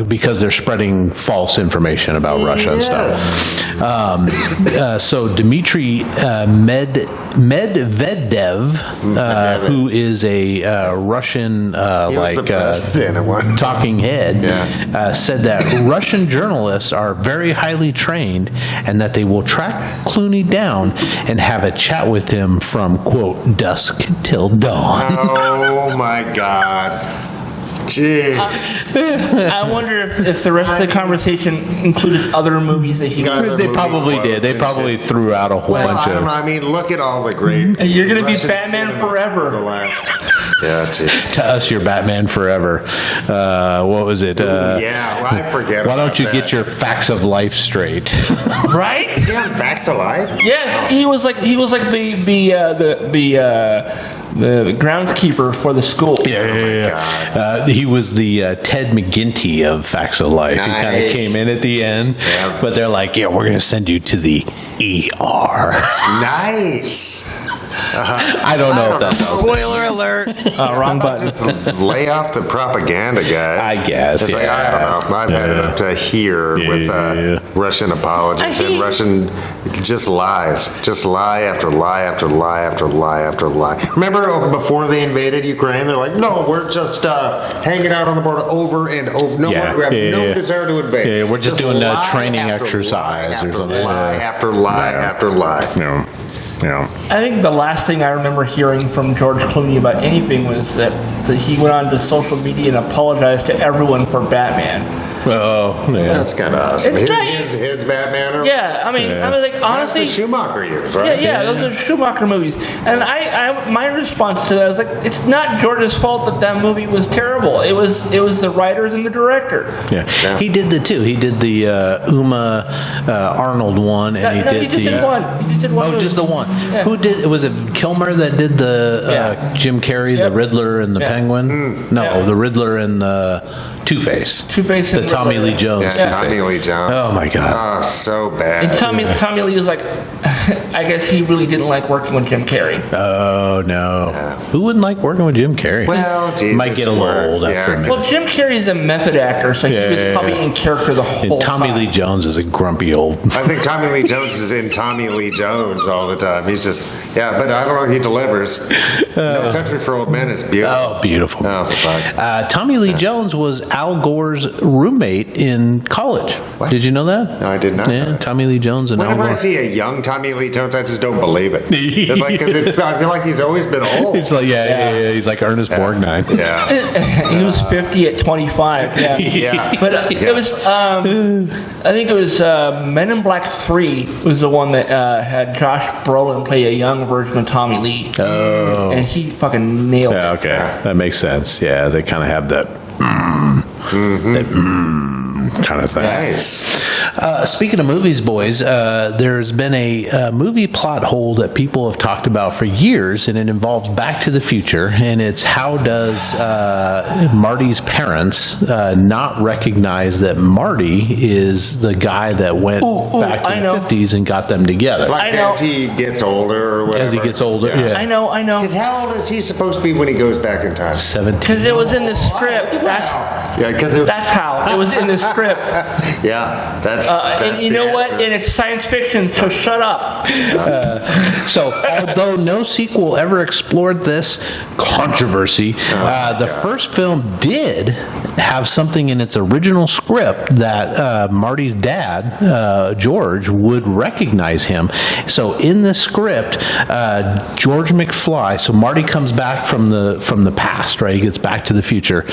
because they're spreading false information about Russia and stuff. So Dmitry Medvedev, who is a Russian talking head, said that Russian journalists are very highly trained and that they will track Clooney down and have a chat with him from, quote, dusk till dawn. Oh my God. Jeez. I wonder if the rest of the conversation included other movies that he did. They probably did. They probably threw out a whole bunch I don't know. I mean, look at all the great. You're going to be Russian Batman forever. The last. Yeah, geez. To us, you're Batman forever. What was it? Well, I forget. Why don't you get your facts of life straight? Right? Damn, facts of life. Yes, he was like the groundskeeper for the school. Yeah. He was the Ted McGinty of Facts of Life. Nice. He kind of came in at the end, but they're like, we're going to send you to the ER. Nice. I don't know if that's Spoiler alert. Wrong button. Just lay off the propaganda, guys. I guess. It's like, I don't know. I've had it up to here with Russian apologies and Russian just lies. Just lie after lie after lie after lie after lie. Remember before they invaded Ukraine, they're like, no, we're just hanging out on the border over and over. No, we have no desire to invade. Yeah, we're just doing a training exercise after or something. lie after lie after lie. Yeah. I think the last thing I remember hearing from George Clooney about anything was that he went on to social media and apologized to everyone for Batman. Oh, yeah. That's kind of awesome. It's His Batman? Or? Yeah, I mean, I was like, honestly... That's the Schumacher years, right? Yeah, those are Schumacher movies. And my response to that was like, it's not George's fault that movie was terrible. It was the writers and the director. Yeah. He did the two. He did the Uma Arnold one, and he did one. He just did one. Oh, movie. just the one. Yeah. Who did? Was it Kilmer that did the Jim Carrey, the Riddler, and the Penguin? No, the Riddler and the Two-Face. Two-Face. The Tommy Lee Jones. Yeah, Tommy Lee Jones. Oh my God. Oh, so bad. And Tommy Lee was like, I guess he really didn't like working with Jim Carrey. Oh no. Yeah. Who wouldn't like working with Jim Carrey? Well, geez, might get a little old after a minute. Well, Jim Carrey is a method actor, so he was probably in character the whole time. Tommy Lee Jones is a grumpy old. I think Tommy Lee Jones is in Tommy Lee Jones all the time. He's just, but I don't know if he delivers. No Country for Old Men is beautiful. Oh, beautiful. Oh, fuck. Tommy Lee Jones was Al Gore's roommate in college. What? Did you know that? No, I did not. Yeah, Tommy Lee Jones and Al Whenever Gore. I see a young Tommy Lee Jones, I just don't believe it. It's like, I feel like he's always been old. It's like, he's like Ernest Borgnine. Yeah. He was 50 at 25. Yeah. But it was, I think it was Men in Black 3 was the one that had Josh Brolin play a young version of Tommy Lee. Oh. And he fucking nailed it. Yeah, okay. That makes sense. Yeah, they kind of have that kind of thing. Nice. Speaking of movies, boys, there's been a movie plot hole that people have talked about for years, and it involves Back to the Future, and it's how does Marty's parents not recognize that Marty is the guy that went back to the 50s and got them together? Like as he gets older or whatever. As he gets older, yeah. I know. Because how old is he supposed to be when he goes back in time? 17. Because it was in the script. That's how. It was in the script. Yeah, that's and you know what? answer. And it's science fiction, so shut up. So, although no sequel ever explored this controversy, the first film did have something in its original script that Marty's dad, George, would recognize him. So, in the script, George McFly. So Marty comes back from the past, right? He gets back to the future,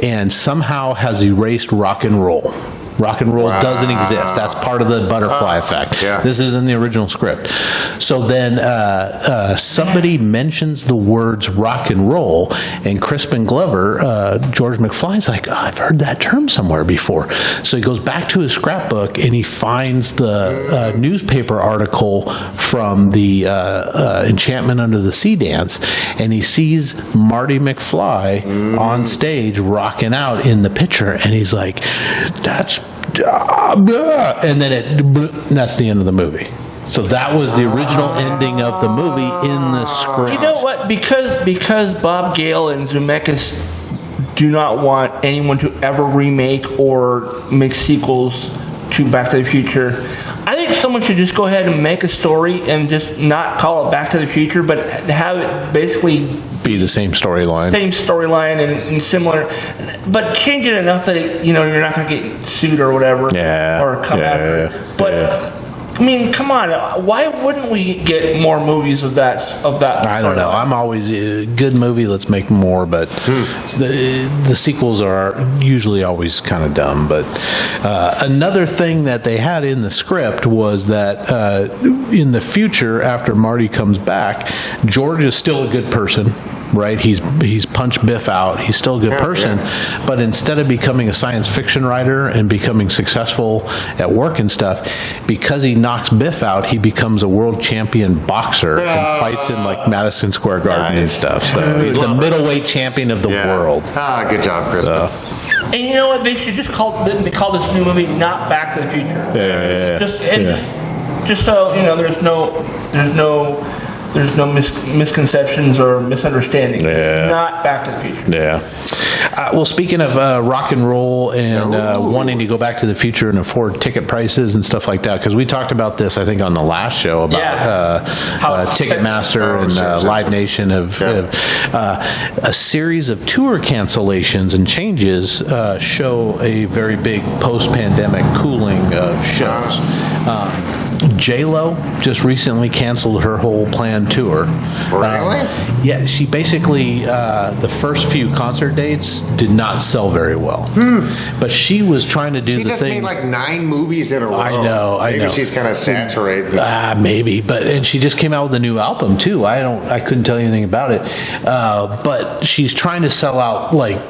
and somehow has erased rock and roll. Rock and roll doesn't exist. That's part of the butterfly effect. Yeah. This is in the original script. So then somebody mentions the words rock and roll, and Crispin Glover, George McFly's like, I've heard that term somewhere before. So he goes back to his scrapbook and he finds the newspaper article from the Enchantment Under the Sea dance, and he sees Marty McFly on stage rocking out in the picture, and he's like, that's and then that's the end of the movie. So that was the original ending of the movie in the script. You know what? Because Bob Gale and Zemeckis do not want anyone to ever remake or make sequels to Back to the Future, I think someone should just go ahead and make a story and just not call it Back to the Future, but have it basically be the same storyline. And similar, but change it enough that you're not going to get sued or whatever. Yeah. Or come after. But I mean, come on. Why wouldn't we get more movies of that? I don't know. I'm always a good movie. Let's make more. But the sequels are usually always kind of dumb. But another thing that they had in the script was that in the future, after Marty comes back, George is still a good person. Right, he's punched Biff out. He's still a good person, but instead of becoming a science fiction writer and becoming successful at work and stuff, because he knocks Biff out, he becomes a world champion boxer and fights in like Madison Square Garden and stuff. So he's the middleweight champion of the world. Good job, Chris. And you know what? They should just call this new movie not Back to the Future. Just so there's no misconceptions or misunderstandings. It's not Back to the Future. Yeah. Well, speaking of rock and roll and wanting to go back to the future and afford ticket prices and stuff like that, because we talked about this, I think, on the last show about Ticketmaster and Live Nation have a series of tour cancellations and changes show a very big post-pandemic cooling of shows. J-Lo just recently canceled her whole planned tour. Really? Yeah, she basically, the first few concert dates did not sell very well. But she was trying to do the thing. She just made like 9 movies in a row. I know. Maybe she's kind of saturated. Maybe. And she just came out with a new album too. I couldn't tell you anything about it. But she's trying to sell out like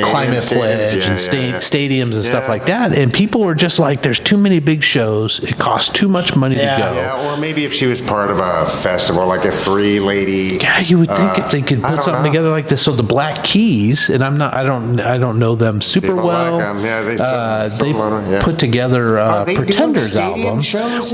Climate Pledge and stadiums and stuff like that. And people were just like, there's too many big shows. It costs too much money to go. Yeah, or maybe if she was part of a festival, like a 3-lady. Yeah, you would think if they could put something together like this. So the Black Keys, and I don't know them super people well. Like them. Yeah, they put together Pretenders album.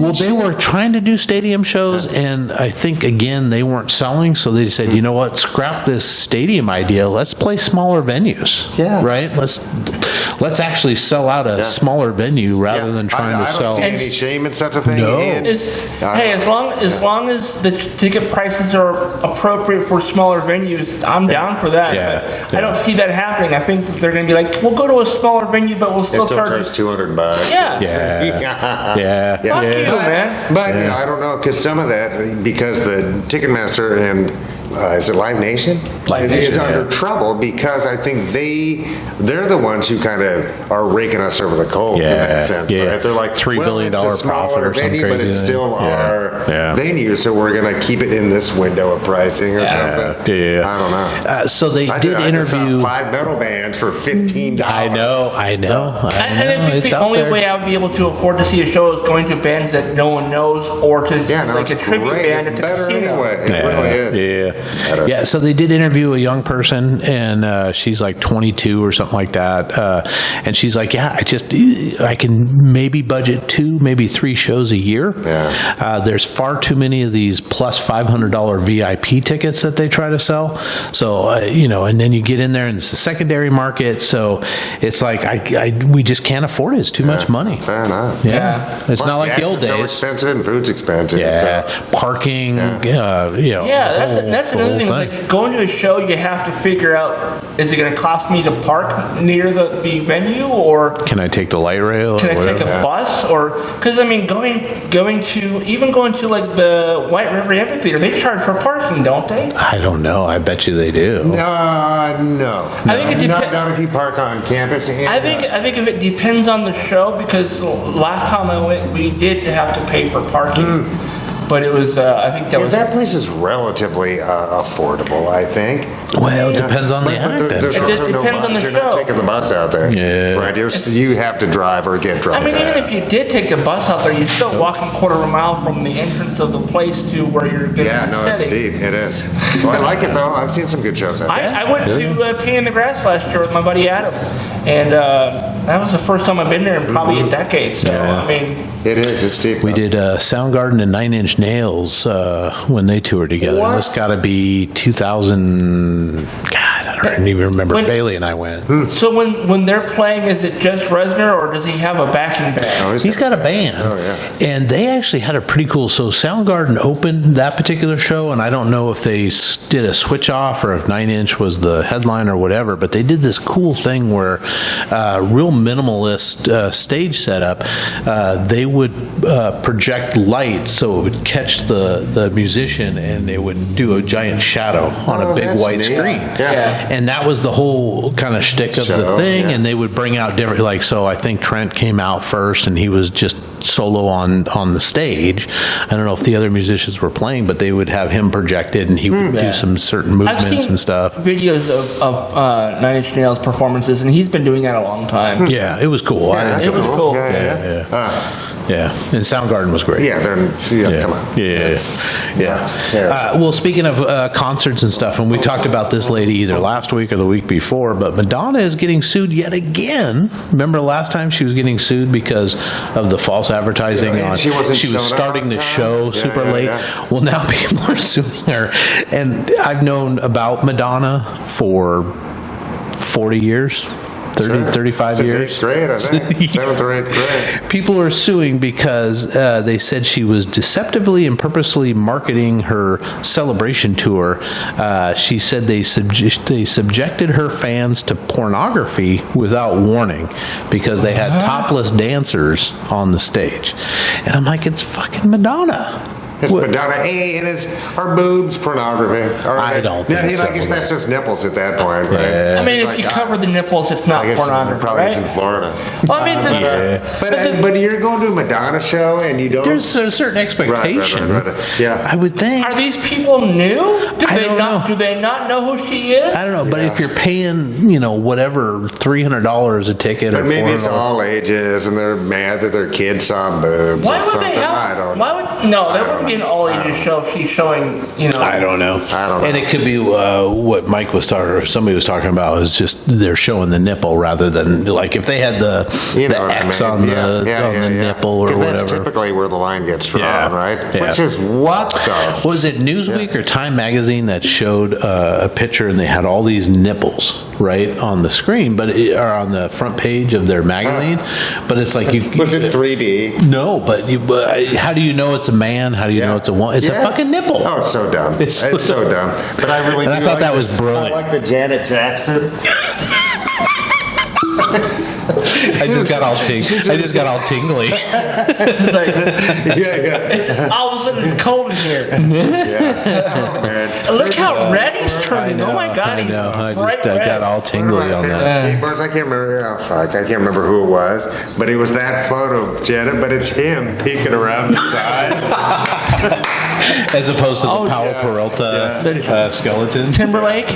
Well, they were trying to do stadium shows, and I think again they weren't selling, so they said, you know what, scrap this stadium idea. Let's play smaller venues. Yeah. Right. Let's actually sell out a smaller venue rather than trying to sell. I don't see any shame in such a thing. No. Hey, as long as the ticket prices are appropriate for smaller venues, I'm down for that. I don't see that happening. I think they're going to be like, we'll go to a smaller venue, but we'll still charge $200. Yeah. Fuck you, man. But I don't know, because some of that, because the Ticketmaster and is it Live Nation? Is under trouble because I think they're the ones who kind of are raking us over the coals in that sense. Right? They're like $3 billion profit or something venue, but it's still our venue, so we're going to keep it in this window of pricing or something. I don't know. So they did interview 5 metal bands for $15. I know. And I think the only way I would be able to afford to see a show is going to bands that no one knows, or to like a tribute band at the casino. Anyway. It really is. Yeah, so they did interview a young person, and she's like 22 or something like that, and she's like, I can maybe budget 2, maybe 3 shows a year. There's far too many of these plus $500 VIP tickets that they try to sell, so and then you get in there and it's the secondary market, so it's like we just can't afford it. It's too much money. Fair enough. It's plus not like the old days. So expensive and food's expensive. Parking. That's that's another thing. Like, going to a show, you have to figure out, is it going to cost me to park near the venue, or can I take the light rail? Can I take a bus? Or because I mean, going to like the White River Amphitheater, they charge for parking, don't they? I don't know. I bet you they do. No. I think it depends. Not if you park on campus. I think if it depends on the show, because last time I went, we did have to pay for parking. But it was, I think that place is relatively affordable, I think. Well, it depends on the act. There's it just also depends on the You're show. not taking the bus out there. Yeah. Right? You have to drive or get dropped. I mean, even if you did take the bus out there, you're still walking quarter of a mile from the entrance of the place to where you're going to be it's deep. It is. Well, I like it, though. I've seen some good shows out there. I went to Pee in the Grass last year with my buddy Adam, and that was the first time I've been there in probably a decade. So, I mean... It is. It's deep. We did Soundgarden and Nine Inch Nails when they toured together. What? This got to be 2000. God, I don't even remember. Bailey and I went. So when they're playing, is it just Reznor, or does he have a backing band? Oh, He's got a band. Oh, yeah. And they actually had a pretty cool... So Soundgarden opened that particular show, and I don't know if they did a switch off or if Nine Inch was the headline or whatever, but they did this cool thing where real minimalist stage setup. They would project lights so it would catch the musician, and it would do a giant shadow on a big white screen. Yeah. And that was the whole kind of shtick of the thing. And they would bring out different, like, so I think Trent came out first, and he was just solo on the stage. I don't know if the other musicians were playing, but they would have him projected, and he would do some certain movements and stuff. Videos of Nine Inch Nails performances, and he's been doing that a long time. Yeah, it was cool. It was cool. Yeah, and Soundgarden was great. Yeah, come on. Yeah. Well, speaking of concerts and stuff, and we talked about this lady either last week or the week before, but Madonna is getting sued yet again. Remember last time she was getting sued because of the false advertising on she was starting the show super late. Yeah. Well, now people are suing her, and I've known about Madonna for 40 years. 35 Since years. 8th grade, I think. 7th or 8th grade. People are suing because they said she was deceptively and purposely marketing her celebration tour. She said they subjected her fans to pornography without warning because they had topless dancers on the stage. And I'm like, it's fucking Madonna. It's Madonna. And it's our boobs pornography. I don't think so. I guess that's just nipples at that point, right? Yeah. I mean, if you cover the nipples, it's not pornography, probably right? it's in Florida. Well, I mean, but you're going to a Madonna show and you don't... There's a certain expectation. Right. Yeah. I would think. Are these people new? I don't know. Do they not know who she is? I don't know, but if you're paying, whatever, $300 a ticket or $400... But maybe it's all ages and they're mad that their kids saw boobs Why or would something. they have... I don't know. That wouldn't be an all-ages show if she's showing, I don't know. And it could be what Mike was talking, or somebody was talking about, is just they're showing the nipple rather than, like, if they had the X on the nipple or whatever. That's typically where the line gets drawn, right? Yeah. Which is what the... Was it Newsweek or Time Magazine that showed a picture and they had all these nipples, right, on the screen, or on the front page of their magazine? But it's like Was it 3D? No, but how do you know it's a man? How do you know it's a woman? It's a fucking nipple. Oh, it's so dumb. It's so dumb. But I really and I thought that was brilliant. I like the Janet Jackson. I just got all tingly. All of a sudden it's cold in here. Look how red he's turning. Oh my God, he's bright red. I got all tingly on that. Skateboards, I can't remember. Oh, fuck, I can't remember who it was. But it was that photo of Janet, but it's him peeking around the side. As opposed to the Powell Peralta skeleton. Timberlake?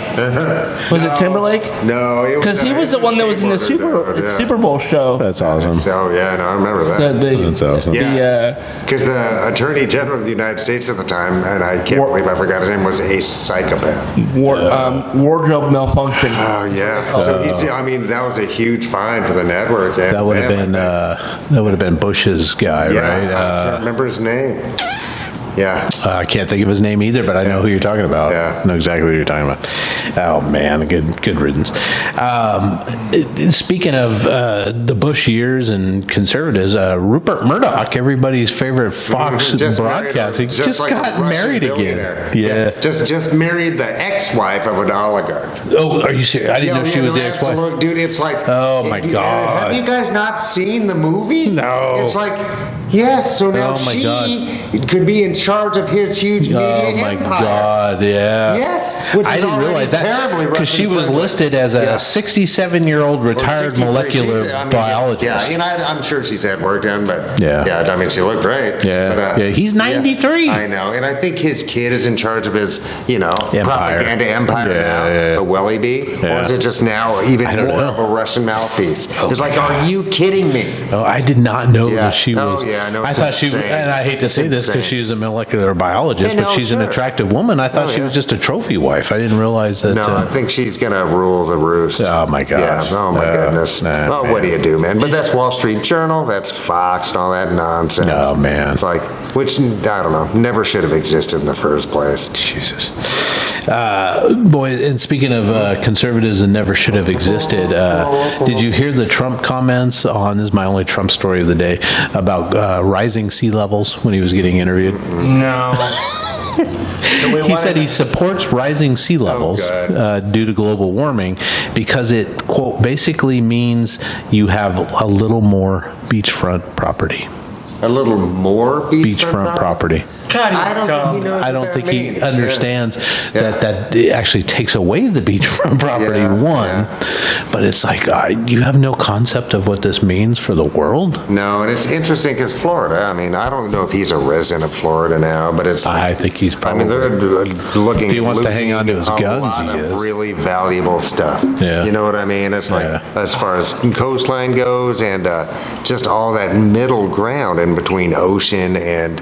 Was it Timberlake? No, because he was the one that was in the Super Bowl show. That's awesome. I remember that. That's awesome. Because the Attorney General of the United States at the time, and I can't believe I forgot his name, was a psychopath. Wardrobe malfunction. Oh yeah. So that was a huge fine for the network. That would have been Bush's guy, right? I can't remember his name. Yeah. I can't think of his name either, but I know who you're talking about. Yeah. I know exactly what you're talking about. Oh, man, good riddance. Speaking of the Bush years and conservatives, Rupert Murdoch, everybody's favorite Fox broadcasting, just like got married again. Yeah. Just married the ex-wife of an oligarch. Oh, are you serious? I didn't know she was the ex-wife. Dude, it's like... Oh, my God. Have you guys not seen the movie? No. It's like... Yes, so now she could be in charge of his huge media empire. Oh, my God, yeah. Yes, which I didn't realize that because she was listed as a 67-year-old retired molecular biologist. Yeah, and I'm sure she's had work done, but I mean, she looked great. Yeah, but, he's 93. I know, and I think his kid is in charge of his, propaganda empire now. Will he be? Or is it just now even more of a Russian mouthpiece? It's like, are you kidding me? Oh, I did not know that she was. Oh, yeah. I thought she, and I hate to say this because she's a molecular biologist, but she's an attractive woman. I thought she was just a trophy wife. I didn't realize that. No, I think she's going to rule the roost. Oh, my gosh. Yeah. Oh, my goodness. Well, what do you do, man? But that's Wall Street Journal, that's Fox, and all that nonsense. Oh, man. It's like, which, I don't know, never should have existed in the first place. Jesus. Boy, and speaking of conservatives and never should have existed, did you hear the Trump comments on, this is my only Trump story of the day, about rising sea levels when he was getting interviewed? No. He said he supports rising sea levels due to global warming because it, quote, basically means you have a little more beachfront property. A little more beachfront property. God, I don't think he understands that it actually takes away the beachfront property, but it's like, you have no concept of what this means for the world? No, and it's interesting because Florida, I mean, I don't know if he's a resident of Florida now, but it's... I think he's probably... I mean, they're looking... If he wants to hang on to his guns, a lot of really valuable stuff. Yeah. You know what I mean? It's like, as far as coastline goes and just all that middle ground in between ocean and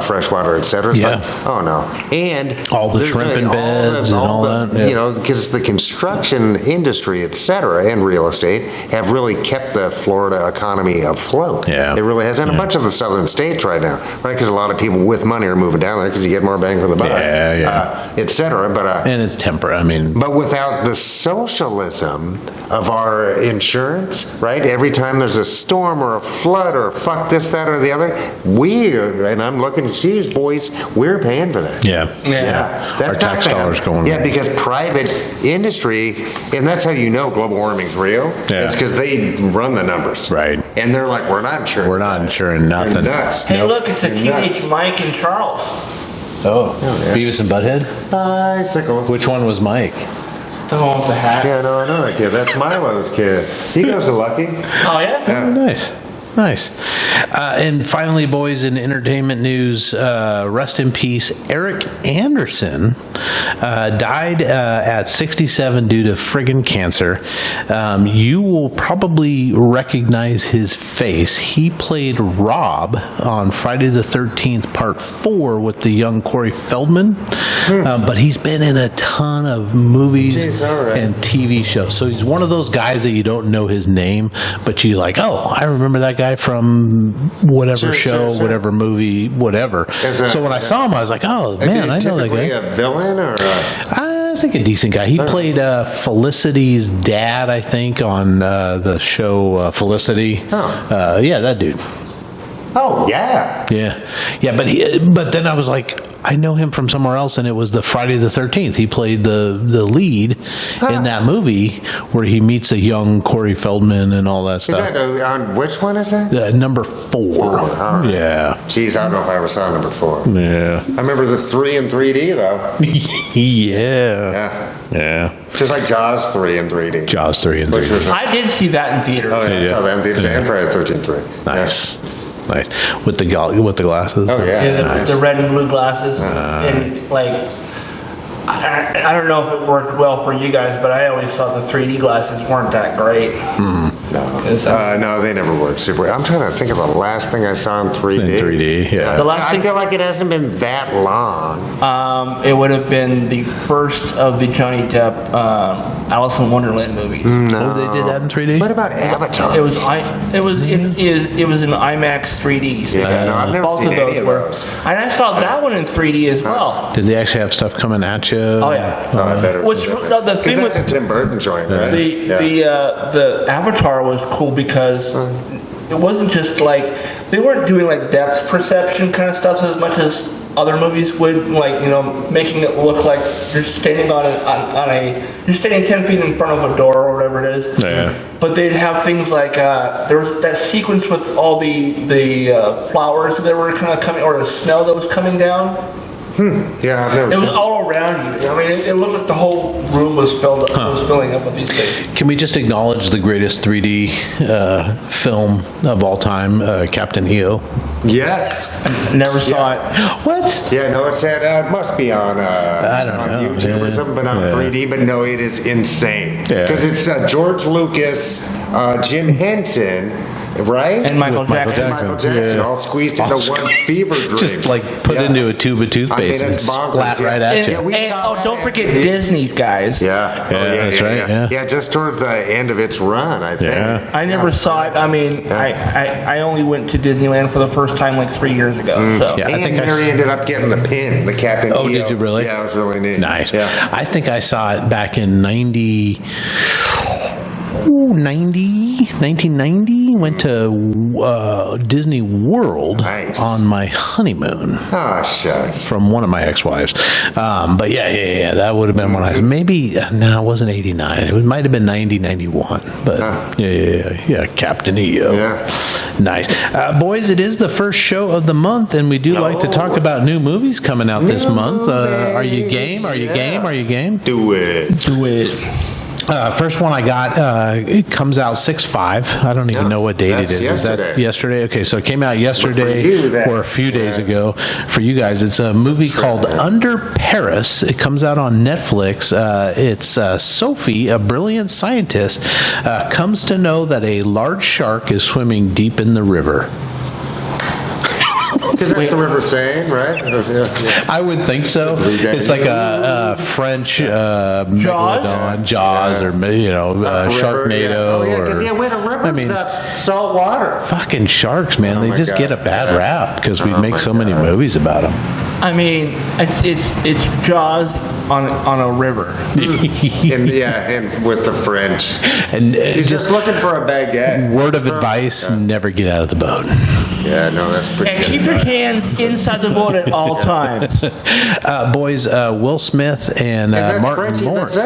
freshwater, etc. Yeah. Like, oh no. And all the shrimping beds and all that. Yeah. You know, because the construction industry, etc., and real estate have really kept the Florida economy afloat. Yeah. It really has. And a bunch of the southern states right now, right? Because a lot of people with money are moving down there because you get more bang for the buck. Etc. But and it's temperate. I mean, but without the socialism of our insurance, right? Every time there's a storm or a flood or fuck this, that, or the other, and I'm looking at you boys, we're paying for that. Yeah. That's our tax dollars going. Yeah, because private industry, and that's how you know global warming's real. Yeah. It's because they run the numbers. Right. And they're like, we're not insuring. We're not insuring nothing. Nuts. Hey, look, it's a teenage Mike and Charles. Oh, Beavis and Butthead? Bicycles. Which one was Mike? The one with the hat. Yeah, no, I know that kid. That's Milo's kid. He goes to Lucky. Oh, yeah? Oh, nice. And finally, boys, in entertainment news, rest in peace, Eric Anderson died at 67 due to friggin' cancer. You will probably recognize his face. He played Rob on Friday the 13th, Part 4 with the young Corey Feldman. But he's been in a ton of movies and TV shows. So he's one of those guys that you don't know his name, but you're like, oh, I remember that guy from whatever show, whatever movie, whatever. So when I saw him, I was like, oh, man, I know that guy. A villain or I think a decent guy. He played Felicity's dad, I think, on the show Felicity. Yeah, that dude. Oh, yeah. Yeah, but then I was like, I know him from somewhere else, and it was the Friday the 13th. He played the lead in that movie where he meets a young Corey Feldman and all that stuff. Is that on which one is that? Number 4. Right. Yeah. Jeez, I don't know if I ever saw number 4. Yeah. I remember the 3 in 3D, though. Yeah. Just like Jaws 3 in 3D. Jaws 3 in 3D. I did see that in theater. Oh, yeah. I saw that in theater and Friday the 13th 3. Nice. With the glasses. Oh, yeah. Nice. The red and blue glasses. And, like, I don't know if it worked well for you guys, but I always thought the 3D glasses weren't that great. No, they never worked super. I'm trying to think of the last thing I saw in 3D. In 3D, yeah. The last I feel like it hasn't been that long. It would have been the first of the Johnny Depp Alice in Wonderland movies. No. Oh, they did that in 3D? What about Avatar? It was in IMAX 3D. So Yeah, no, I've never both seen of any those of were. those. And I saw that one in 3D as well. Did they actually have stuff coming at you? Oh yeah. Oh, I better. Which the thing that's with a Tim Burton joint, right? the Avatar was cool because it wasn't just like they weren't doing like depth perception kind of stuff as much as other movies would, like, you know, making it look like you're standing you're standing 10 feet in front of a door or whatever it is. Yeah. But they'd have things like there was that sequence with all the flowers that were kind of coming, or the snow that was coming down. Yeah, I've never It was seen all around you. I mean, it looked like the whole room was filling up with these things. Can we just acknowledge the greatest 3D film of all time, Captain EO? Yes. Never saw it. What? Yeah, no, it must be on I don't know. YouTube or something, but on 3D. But no, it is insane because it's George Lucas, Jim Henson, right? And Michael Jackson. And Michael Jackson, all squeezed into one fever dream. Just like put into a tube of toothpaste and that's bonkers, splat right at you. And don't forget Disney, guys. Yeah, that's right. Yeah, just towards the end of its run, I think. Yeah. I never saw it. I mean, I only went to Disneyland for the first time like 3 years ago. So. Yeah, I And think Mary ended up getting the pin, the Captain EO. Did you really? Yeah, it was really neat. Nice. Yeah. I think I saw it back in 1990, went to Disney World on my honeymoon. Oh, shucks. From one of my ex-wives. But yeah, that would have been when it wasn't 89. It might have been 90, 91. But yeah, Captain EO. Yeah. Nice. Boys, it is the first show of the month, and we do like to talk about new movies coming out this month. Are you game? Are you game? Are you game? Do it. First one I got, it comes out 6/5. I don't even know what date it is. Yesterday. Is that yesterday? Okay, so it came out yesterday or a few days ago. For you guys, it's a movie called Under Paris. It comes out on Netflix. It's Sophie, a brilliant scientist, comes to know that a large shark is swimming deep in the river. Because that's the River Seine, right? Yeah. I would think so. It's like a French Megalodon, Jaws, or Sharknado. When a river's got salt water. Fucking sharks, man. They just get a bad rap because we make so many movies about them. I mean, it's Jaws on a river. and with the French. And he's just looking for a baguette. Word of advice, never get out of the boat. Yeah, no, that's pretty good. Keep your hands inside the boat at all times. Boys, Will Smith and Martin Lawrence.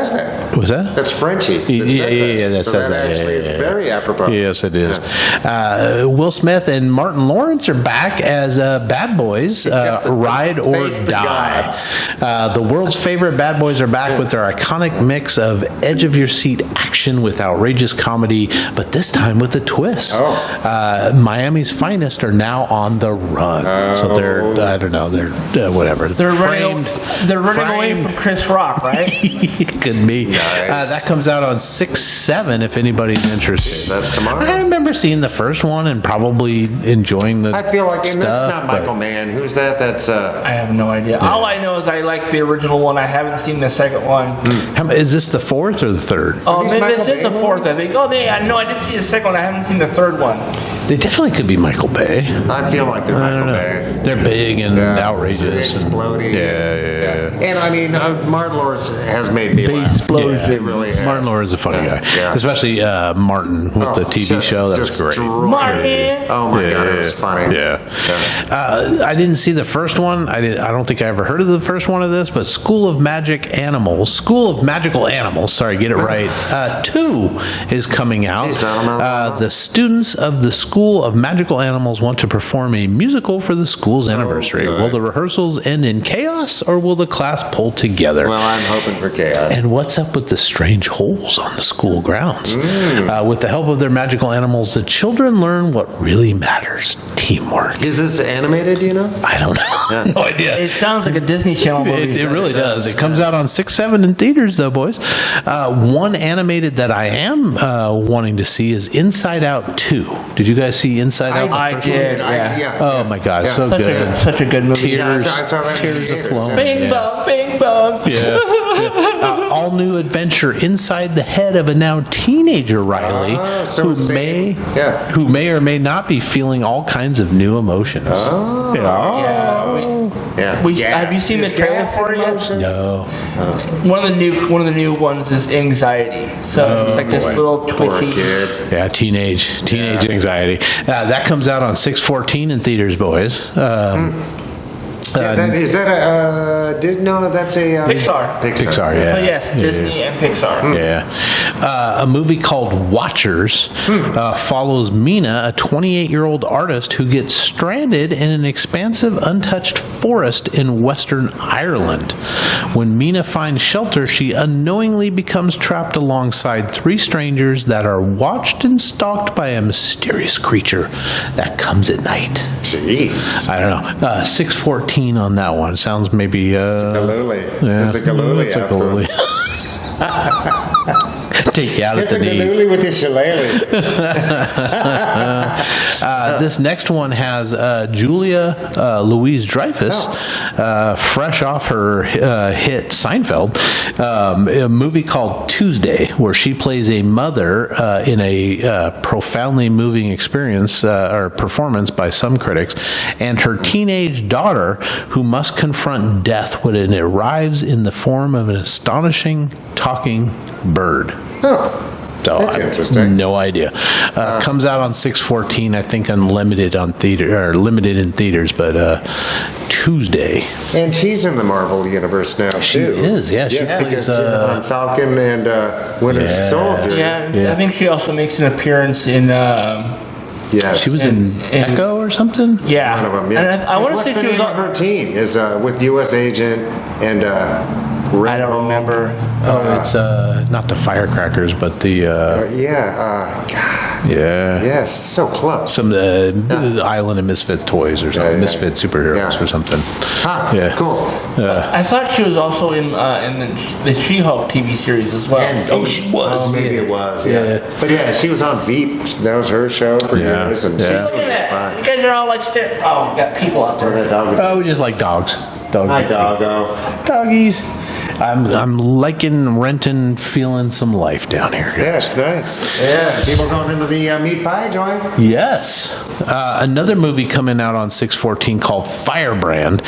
Was that? That's Frenchy. Yeah, that says that. Actually, it's very apropos. Yes, it is. Will Smith and Martin Lawrence are back as bad boys, ride or die. The world's favorite bad boys are back with their iconic mix of edge-of-your-seat action with outrageous comedy, but this time with a twist. Miami's finest are now on the run. So they're, I don't know, they're whatever. They're running away from Chris Rock, right? It could be. Nice. That comes out on 6/7 if anybody's interested. That's tomorrow. I remember seeing the first one and probably enjoying the I feel like, stuff, and that's not Michael Mann. Who's that? That's I have no idea. Yeah. All I know is I like the original one. I haven't seen the second one. Is this the fourth or the third? Oh, maybe this is the fourth, I think. Oh, no, I didn't see the second one. I haven't seen the third one. They definitely could be Michael Bay. I feel like they're Michael Bay. They're big and outrageous. Exploding. Yeah. And I mean, Martin Lawrence has made me laugh. Explosion. He really has. Martin Lawrence is a funny guy. Yeah. Especially Martin with the TV show. That was great. Martin. Oh my God, it was funny. Yeah. I didn't see the first one. I don't think I ever heard of the first one of this, but School of Magical Animals, sorry, get it right. 2 is coming out. The students of the School school of magical animals want to perform a musical for the school's anniversary. Will the rehearsals end in chaos, or will the class pull together? Well, I'm hoping for chaos. And what's up with the strange holes on the school grounds? With the help of their magical animals, the children learn what really matters: teamwork. Is this animated, do you know? I don't know. No idea. It sounds like a Disney Channel movie. It really does. It comes out on 6/7 in theaters, though, boys. One animated that I am wanting to see is Inside Out 2. Did you guys see Inside Out? I did. Yeah. Oh my God, so Such good. such a good movie. Tears, I saw that in tears theaters, of flowing. Bing bong, bing bong. Yeah. All new adventure inside the head of a now teenager Riley, so who it's may, yeah. who may or may not be feeling all kinds of new emotions. Oh. Yeah. Have you seen the trailer for it yet? No. One of the new ones is anxiety. So it's like this little Poor twitchy. kid. Yeah, teenage anxiety. That comes out on 6/14 in theaters, boys. Is that a Disney? No, that's a Pixar. Pixar, yeah. Oh, yes, Disney and Pixar. Yeah. A movie called Watchers follows Mina, a 28-year-old artist who gets stranded in an expansive, untouched forest in Western Ireland. When Mina finds shelter, she unknowingly becomes trapped alongside three strangers that are watched and stalked by a mysterious creature that comes at night. Jeez. I don't know. 6/14 on that one. Sounds maybe Galooly. yeah, It's a Galooly it's a after Galooly. Take you out at It's the a knees. Galooly with the shillelagh. This next one has Julia Louise-Dreyfus, fresh off her hit Seinfeld, a movie called Tuesday, where she plays a mother in a profoundly moving experience or performance by some critics, and her teenage daughter, who must confront death when it arrives in the form of an astonishing talking bird. Oh. So That's I have interesting. no idea. Comes out on 6/14, I think, limited in theaters, but Tuesday. And she's in the Marvel universe now, She too. is, yeah. She Yes, plays, because on Falcon and Winter Soldier. Yeah, I think she also makes an appearance in. Yes. She was in Echo or something. Yeah, One of them, yeah. And I want to What's say the she was name of on. her team is with U.S. Agent and I don't remember. It's not the Firecrackers, but the God. yeah. Yes, so close. Some the Island of Misfits toys or something, Misfit superheroes or something. Yeah, Cool. I thought she was also in the She-Hulk TV series as well. she was. Oh, maybe it was, yeah. Yeah. But yeah, she was on Veep. That was her show for years. And Yeah. she's Look at that! fine. You guys are all like staring. Oh, we got people out Oh, there. that dog. Oh, we just like dogs. Hi, doggo. Doggies. I'm liking, renting, feeling some life down here. Yeah, it's nice. Yeah, people going into the meat pie joint. Yes. Another movie coming out on 6/14 called Firebrand.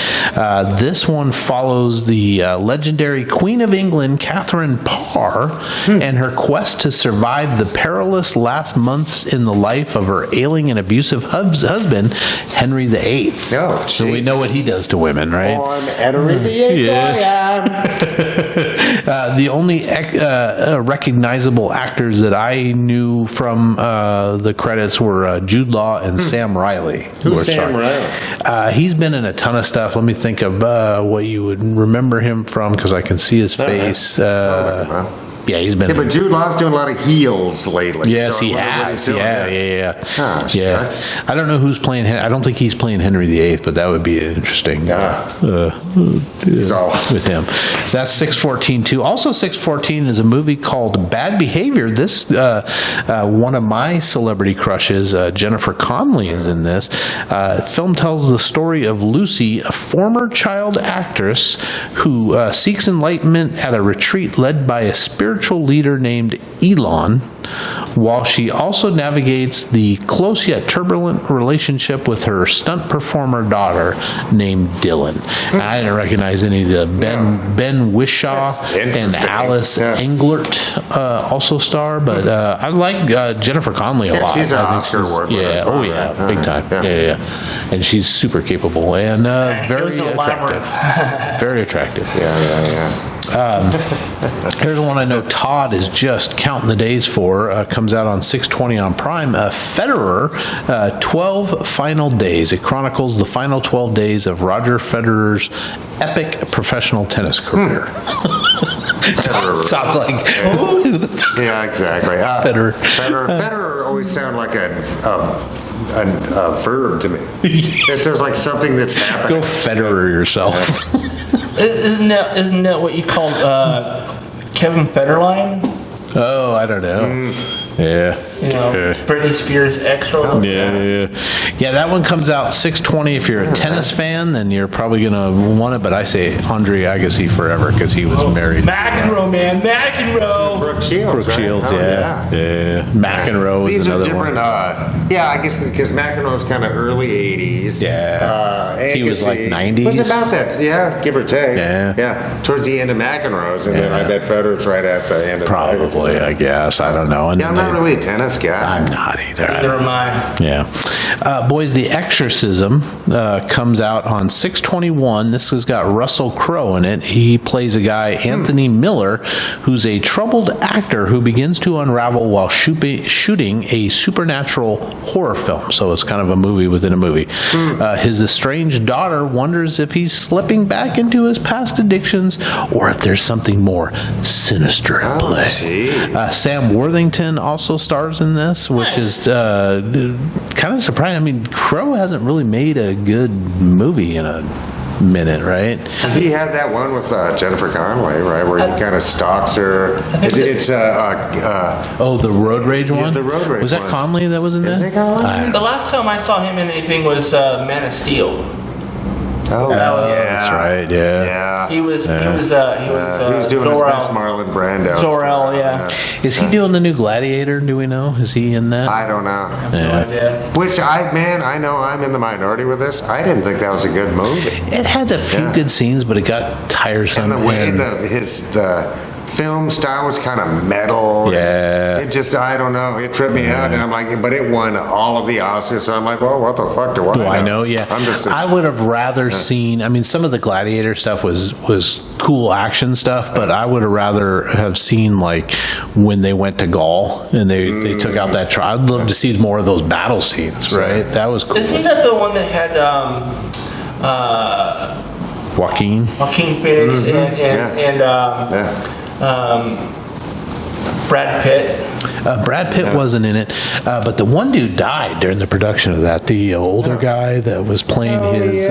This one follows the legendary Queen of England, Catherine Parr, and her quest to survive the perilous last months in the life of her ailing and abusive husband, Henry VIII. Oh, So we jeez. know what he does to women, right? On Henry VIII, The only recognizable actors that I knew from the credits were Jude Law and Sam Riley. Who's Sam Riley? He's been in a ton of stuff. Let me think of what you would remember him from, because I can see his face. Yeah, he's been. Yeah, but Jude Law's doing a lot of heels lately. Yes, so I he wonder what has. he's doing Yeah. Ah, Yeah. shucks. I don't know who's playing. I don't think he's playing Henry VIII, but that would be interesting. He's all. With him. That's 6/14 too. Also 6/14 is a movie called Bad Behavior. This one of my celebrity crushes, Jennifer Connelly, is in this. Film tells the story of Lucy, a former child actress who seeks enlightenment at a retreat led by a spiritual leader named Elon, while she also navigates the close yet turbulent relationship with her stunt performer daughter named Dylan. I didn't recognize any of the Ben Wishaw That's and interesting. Alice Yeah. Englert also star, but I like Jennifer Connelly a lot. she's an I think Oscar award winner Yeah, as well, oh yeah, right? big time. Yeah. Yeah. And she's super capable and very was elaborate. attractive. Very attractive. Yeah. Here's one I know Todd is just counting the days for. Comes out on 6/20 on Prime. Federer, 12 Final Days. It chronicles the final 12 days of Roger Federer's epic professional tennis career. Sounds like yeah, exactly. Federer. Federer always sounds like a verb to me. It sounds like something that's happening. Go Federer yourself. Isn't that what you call Kevin Federline? Oh, I don't know. Yeah. You know, Britney Spears' ex or whatever. Yeah, that one comes out 6/20. If you're a tennis fan, then you're probably going to want it. But I say Andre Agassi forever because he was married. McEnroe, man. McEnroe. Brooke Shields, yeah. McEnroe is another different, one. I guess because McEnroe was kind of early 80s. Yeah. He was like 90s. It's about that, give or take. Yeah. Towards the end of McEnroe's, and then I bet Federer's right at the end of Probably, I guess. I don't know. And I'm not really a tennis guy. I'm not either. Neither am I. Yeah. Boys, The Exorcism comes out on 6/21. This has got Russell Crowe in it. He plays a guy, Anthony Miller, who's a troubled actor who begins to unravel while shooting a supernatural horror film. So it's kind of a movie within a movie. His estranged daughter wonders if he's slipping back into his past addictions or if there's something more sinister at play. Sam Worthington also stars in this, which is kind of surprising. I mean, Crowe hasn't really made a good movie in a minute, right? He had that one with Jennifer Connelly, right, where he kind of stalks her. It's the Road Rage one? The Road Rage was that one. Conley that was in that? The last time I saw him in anything was Man of Steel. Oh, that's right. Yeah. He was doing he was doing his best Marlon Brando. Zor-El, Is he doing the new Gladiator? Do we know? Is he in that? I don't know. No idea. Which I know I'm in the minority with this. I didn't think that was a good movie. It had a few good scenes, but it got tiresome. And the way the film style was kind of metal. Yeah. It just, I don't know. It tripped me out. And I'm like, but it won all of the Oscars. So I'm like, well, what the fuck do I know? Yeah. I'm just I would have rather seen, I mean, some of the Gladiator stuff was cool action stuff, but I would have rather have seen like when they went to Gaul and they took out that trial. I'd love to see more of those battle scenes, right? That was cool. Isn't that the one that had Joaquin Phoenix and Brad Pitt? Brad Pitt wasn't in it, but the one dude died during the production of that. The older guy that was playing his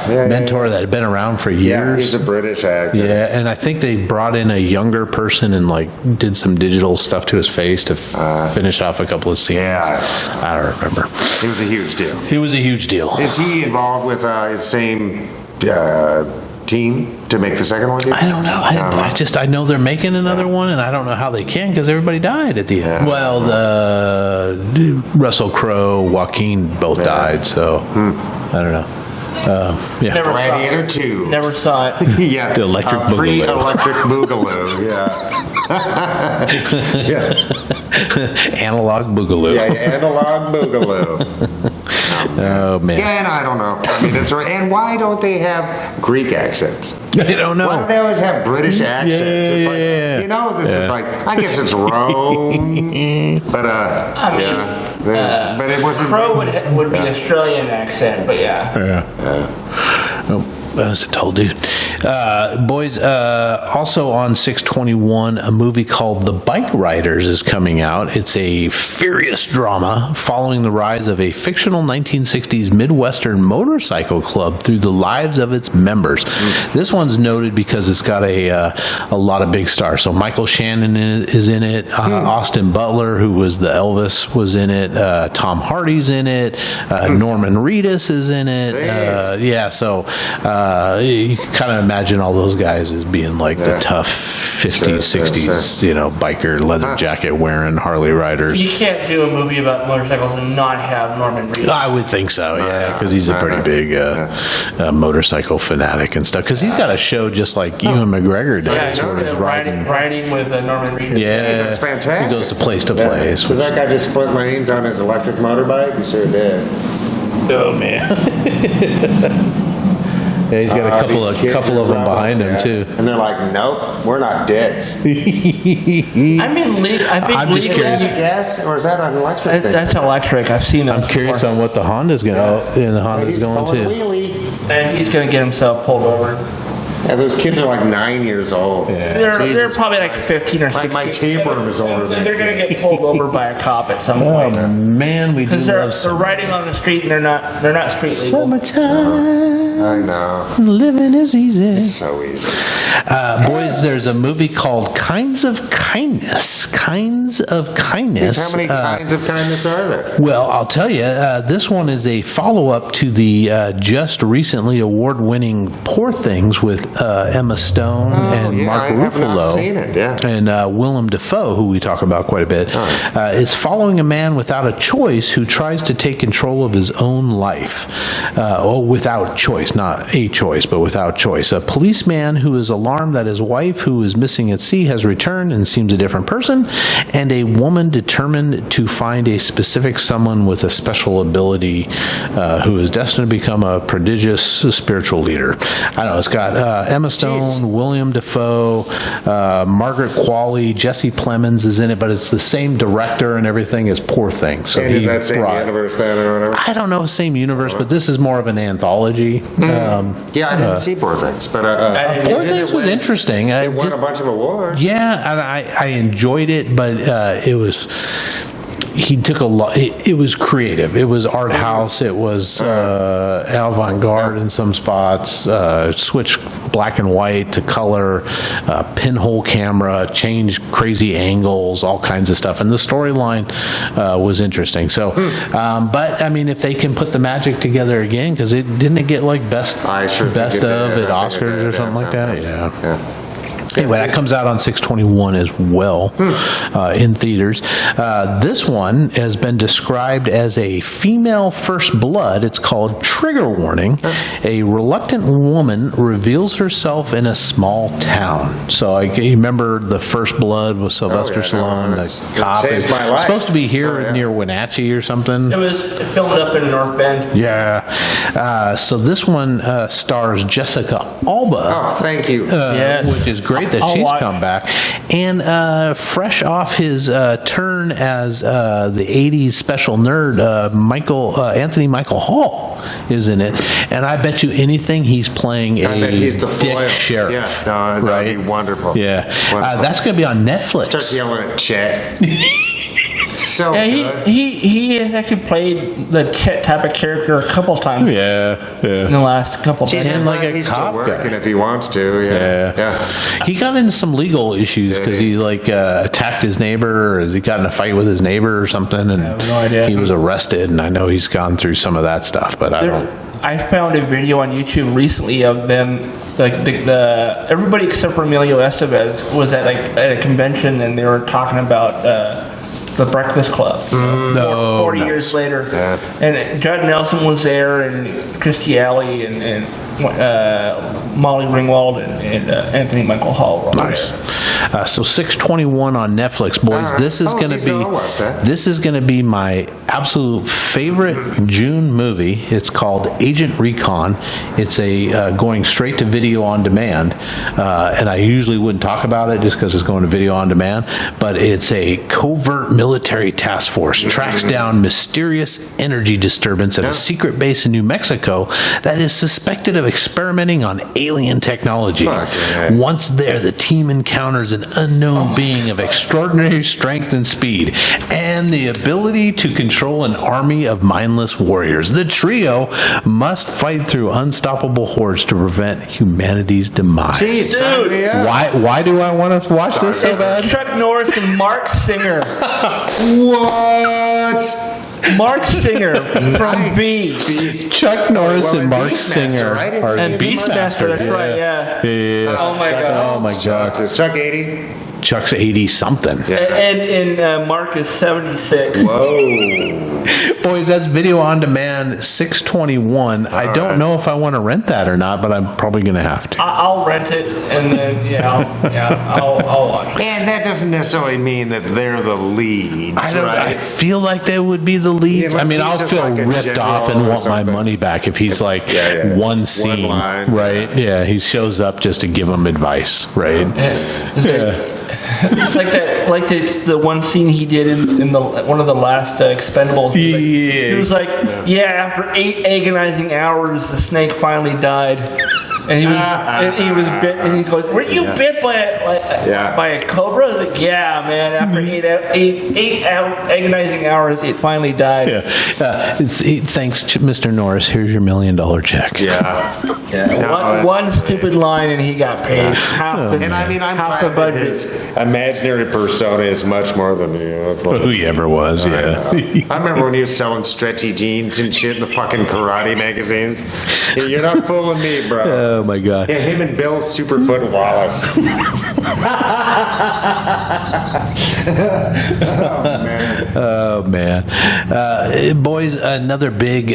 mentor that had been around for years. Yeah, he's a British actor. Yeah, and I think they brought in a younger person and like did some digital stuff to his face to finish off a couple of scenes. Yeah, I don't remember. It was a huge deal. It was a huge deal. Is he involved with his same team to make the second one? I don't know. I know they're making another one, and I don't know how they can because everybody died at the end. Well, the Russell Crowe, Joaquin both died, so I don't know. Gladiator 2. Never saw it. Yeah, the Electric Boogaloo. Pre-electric Boogaloo. Yeah. Analog Boogaloo. Yeah, analog Boogaloo. Oh man. Yeah, and I don't know. I mean, it's right. And why don't they have Greek accents? I don't know. Why do they always have British accents? It's like, this is like, I guess it's Rome, but but it wasn't. Crow would be Australian accent, but That was a tall dude. Boys, also on 6/21, a movie called The Bike Riders is coming out. It's a furious drama following the rise of a fictional 1960s Midwestern motorcycle club through the lives of its members. This one's noted because it's got a lot of big stars. So Michael Shannon is in it. Austin Butler, who was the Elvis, was in it. Tom Hardy's in it. Norman Reedus is in it. So you can kind of imagine all those guys as being like the tough 50s, 60s, biker, leather jacket wearing Harley riders. You can't do a movie about motorcycles and not have Norman Reedus. I would think so, because he's a pretty big motorcycle fanatic and stuff. Because he's got a show just like Ewan McGregor does. Riding with Norman Reedus. Yeah, that's fantastic. He goes to place to place. So that guy just split lanes on his electric motorbike? He sure did. Oh, man. Yeah, he's got a couple of them behind him too. And they're like, nope, we're not dicks. I think I'm just curious. Gas, or is that an electric thing? That's electric. I've seen that. I'm curious on what the Honda's going to, and the Honda's going to. And he's going to get himself pulled over. Yeah, those kids are like 9 years old. Yeah. They're probably like 15 or 16. My tapeworm is older than they're going to get pulled over by a cop at some point. Oh man, we do because they're riding on the street and they're not street legal. Summertime. I know. Living is easy. It's so easy. Boys, there's a movie called Kinds of Kindness. Kinds of Kindness. How many kinds of kindness are there? Well, I'll tell you, this one is a follow-up to the just recently award-winning Poor Things with Emma Stone and Mark Ruffalo. I have not seen it, and Willem Dafoe, who we talk about quite a bit. It's following a man without a choice who tries to take control of his own life. Without choice, not a choice, but without choice. A policeman who is alarmed that his wife, who is missing at sea, has returned and seems a different person, and a woman determined to find a specific someone with a special ability who is destined to become a prodigious spiritual leader. I don't know, it's got Emma Stone, William Dafoe, Margaret Qualley, Jesse Plemons is in it, but it's the same director and everything as Poor Things. So in that same universe then or whatever? I don't know, same universe, but this is more of an anthology. I didn't see Poor Things, but Poor Things was interesting. It won a bunch of awards. Yeah, and I enjoyed it, but it was. He took a lot. It was creative. It was art house. It was avant-garde in some spots. Switched black and white to color. Pinhole camera. Changed crazy angles. All kinds of stuff. And the storyline was interesting. So, but I mean, if they can put the magic together again, because it didn't get like best of at Oscars or something like that. Yeah. Anyway, that comes out on 6/21 as well in theaters. This one has been described as a female first blood. It's called Trigger Warning. A reluctant woman reveals herself in a small town. So you remember the First Blood with Sylvester Stallone, the cop. It's supposed to be here near Wenatchee or something. It was filmed up in North Bend. Yeah. So this one stars Jessica Alba. Oh, thank you. Which is great that she's come back. And fresh off his turn as the 80s special nerd, Anthony Michael Hall is in it. And I bet you anything he's playing he's the dick foil. sheriff. Yeah, no, that'd be wonderful. Yeah. That's going to be on Netflix. Start yelling at Chet. So good. He has actually played the Chet type of character a couple times. Yeah. In the last couple times. He's still working if he wants to. Yeah. He got into some legal issues because he attacked his neighbor, or he got in a fight with his neighbor or something, and I have no idea. He was arrested. And I know he's gone through some of that stuff, but I don't. I found a video on YouTube recently of them. Like the everybody except for Emilio Estevez was at a convention, and they were talking about the Breakfast Club. 40 years later, and Judd Nelson was there, and Christy Alley, and Molly Ringwald, and Anthony Michael Hall were all nice. So 6/21 on Netflix, boys. This is going to be my absolute favorite June movie. It's called Agent Recon. It's a going straight to video on demand, and I usually wouldn't talk about it just because it's going to video on demand. But it's a covert military task force tracks down mysterious energy disturbance at a secret base in New Mexico that is suspected of experimenting on alien technology. Once there, the team encounters an unknown being of extraordinary strength and speed, and the ability to control an army of mindless warriors. The trio must fight through unstoppable hordes to prevent humanity's demise. Jeez, dude. Why do I want to watch this so bad? Chuck Norris and Mark Singer. What? Mark Singer from B. Chuck Norris and Mark Singer. Right? And Beastmaster, that's right, yeah. Yeah. Oh my God. Oh my God. Is Chuck 80? Chuck's 80-something. And Mark is 76. Whoa. Boys, that's video on demand, 621. I don't know if I want to rent that or not, but I'm probably going to have to. I'll rent it, and then, I'll watch it. And that doesn't necessarily mean that they're the leads, I feel like they would be the leads. Yeah, I mean, I'll just feel like a ripped off and general or want my something. money back if he's like one scene, One line. right? Yeah, he shows up just to give them advice, right? It's like the one scene he did in one of the last Expendables. He was like, after 8 agonizing hours, the snake finally died. And he was bit, and he goes, "Were you bit by a cobra?" I was like, "Yeah, man. After eight agonizing hours, it finally died." Yeah. Thanks, Mr. Norris. Here's your $1 million check. Yeah. One stupid line, and he got paid half the And I mean, I'm half the glad that budget. his imaginary persona is much more than Who he ever was, I remember when he was selling stretchy jeans and shit in the fucking karate magazines. You're not fooling me, bro. Oh my God. Yeah, him and Bill Superfoot Wallace. Oh man. Boys, another big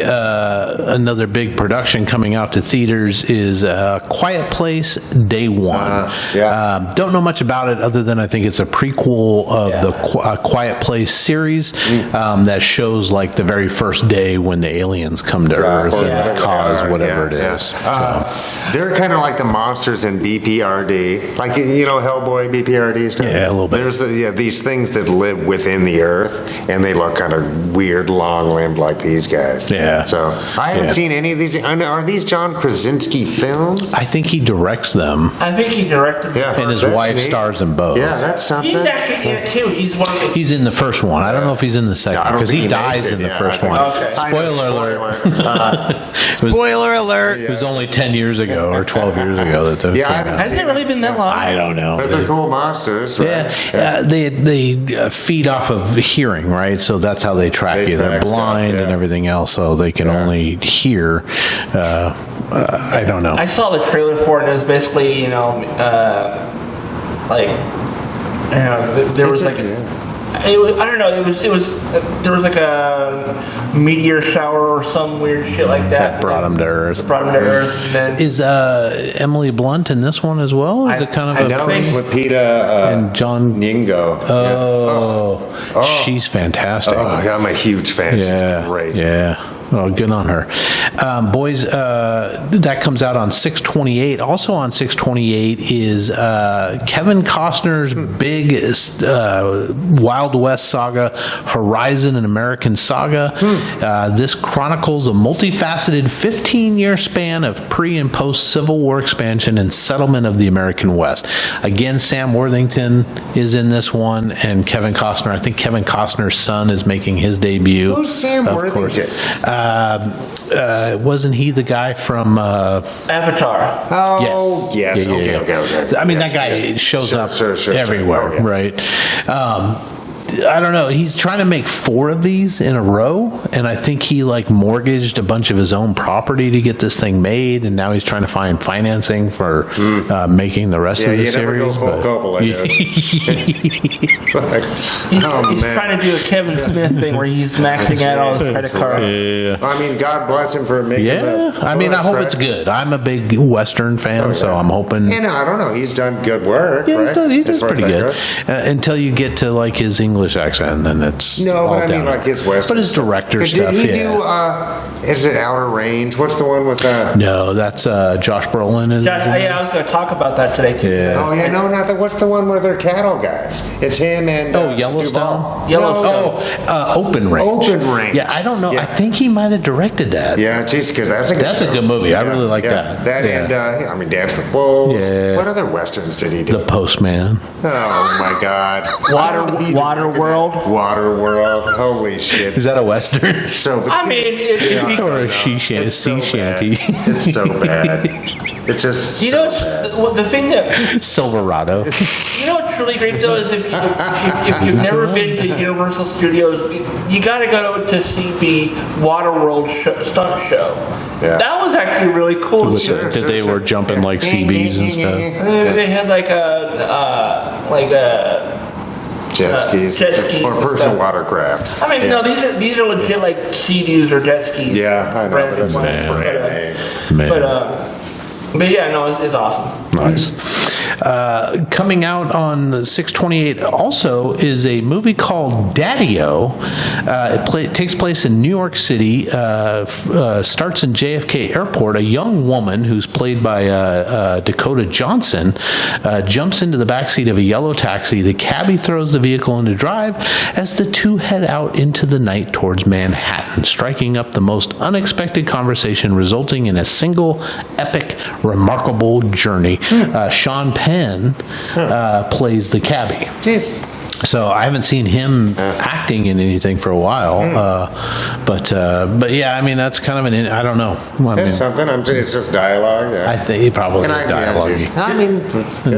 production coming out to theaters is Quiet Place Day One. Don't know much about it other than I think it's a prequel of the Quiet Place series that shows like the very first day when the aliens come to Earth and cause whatever it is. They're kind of like the monsters in BPRD, like Hellboy, BPRD stuff. Yeah, a little bit. There's these things that live within the earth, and they look kind of weird, long-limbed like these guys. Yeah. So I haven't seen any of these. Are these John Krasinski films? I think he directs them. I think he directed. Yeah, And his that's wife neat. stars in both. Yeah, that's something. He's actually in it too. He's one of the. He's in the first one. I don't know if he's in the second I don't because think he makes dies it. in the Yeah, first I think- one. Okay. Spoiler alert. Spoiler alert. It was only 10 years ago or 12 years ago that those Yeah, I came haven't out. Has it really been that long? I don't know. But they're cool monsters, right? Yeah, they feed off of hearing, right? So that's how they track They you. They're track stuff, blind and yeah. everything else, so they can only hear. I don't know. I saw the trailer for it, and it was basically, there was like. It was, I don't know. It was. There was like a meteor shower or some weird shit like that. That brought him to Earth. Brought him to Earth, and then Is Emily Blunt in this one as well? Is it kind of I know it's with Peter and John Ningo. Oh, she's fantastic. Oh, I'm a huge fan. Yeah, She's great. Yeah. Oh, good on her. Boys, that comes out on 6/28. Also on 6/28 is Kevin Costner's big Wild West saga, Horizon, an American Saga. This chronicles a multifaceted 15-year span of pre- and post-Civil War expansion and settlement of the American West. Again, Sam Worthington is in this one, and Kevin Costner. I think Kevin Costner's son is making his debut. Who's Sam of Worthington? course. Wasn't he the guy from Avatar. Oh, yes. Yeah, yeah, Okay. I mean, Yes, that guy yes. shows up Sure. everywhere, Oh, yeah. right? I don't know. He's trying to make 4 of these in a row, and I think he mortgaged a bunch of his own property to get this thing made, and now he's trying to find financing for making the rest of the you never go series. full Coppola, He's trying to do a Kevin Smith thing where he's maxing out all his credit cards. I mean, God bless him for making Yeah, I mean, I hope it's good. I'm a big Western fan, so I'm hoping. And I don't know, he's done good work, Yeah, right? he does As far as pretty that good. goes. Until you get to his English accent, then it's No, all but I mean, down. like his Western. But his director Did stuff, he yeah. do? Is it Outer Range? What's the one with? No, that's Josh Brolin. Is Josh, I was going to talk about that today too. Yeah. Oh yeah, no, not the. What's the one where they're cattle guys? It's him and Yellowstone. Duvall. Yellowstone. Open Range. Open Range. Yeah, I don't know. Yeah. I think he might have directed that. Yeah, geez, because that's a good. That's a show. good movie. I really like yeah. that. That Yeah. and Dance with Wolves. Yeah. What other westerns did he do? The Postman. Oh my God. Waterworld. Waterworld. Holy shit. Is that a Western? So. I mean, Or a sea shanty. It's so bad. It's just. you know, the thing that Silverado. you know what's really great though is if you've never been to Universal Studios, you got to go to see the Waterworld stunt show. That was actually really cool. That they were jumping like CBs and stuff. They had like a jet skis or personal watercraft. I mean, no, these are legit like Sea-Doos or jet skis. Yeah, I know. That's brand name. But yeah, no, it's awesome. Nice. Coming out on 6/28 also is a movie called Daddy-O. It takes place in New York City. Starts in JFK Airport. A young woman who's played by Dakota Johnson jumps into the backseat of a yellow taxi. The cabbie throws the vehicle into drive as the two head out into the night towards Manhattan, striking up the most unexpected conversation, resulting in a single epic, remarkable journey. Sean Penn plays the cabbie. Jeez. So I haven't seen him acting in anything for a while, but yeah, I mean that's kind of I don't know. That's something. It's just dialogue. Yeah. I think it probably is dialogue. I mean,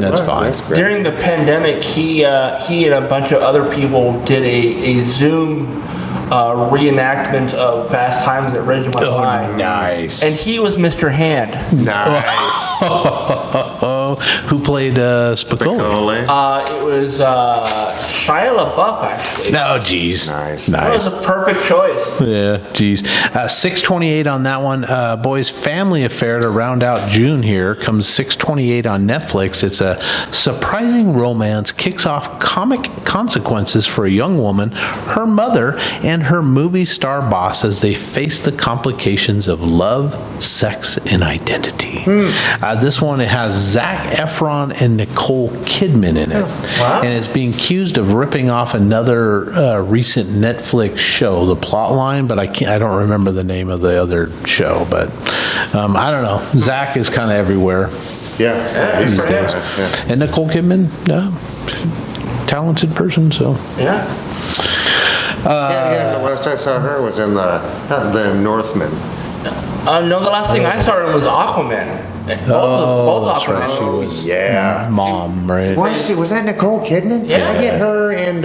that's fine. That's great. During the pandemic, he and a bunch of other people did a Zoom reenactment of Fast Times at Ridgemont High. Nice. And he was Mr. Hand. Nice. Who played Spicoli? It was Shia LaBeouf, actually. No, geez. Nice. That was a perfect choice. Yeah, geez. 6/28 on that one. Boys, Family Affair to round out June here comes 6/28 on Netflix. It's a surprising romance, kicks off comic consequences for a young woman, her mother, and her movie star boss as they face the complications of love, sex, and identity. This one, it has Zac Efron and Nicole Kidman in it. Wow. And it's being accused of ripping off another recent Netflix show, The Plotline, but I don't remember the name of the other show, but I don't know. Zach is kind of everywhere. Yeah. He's days. And Nicole Kidman, talented person, so. Yeah. The last I saw her was in the Northman. No, the last thing I saw her was Aquaman. Both that's Aquaman. right. She was mom, right? Was that Nicole Kidman? Yeah. I get her and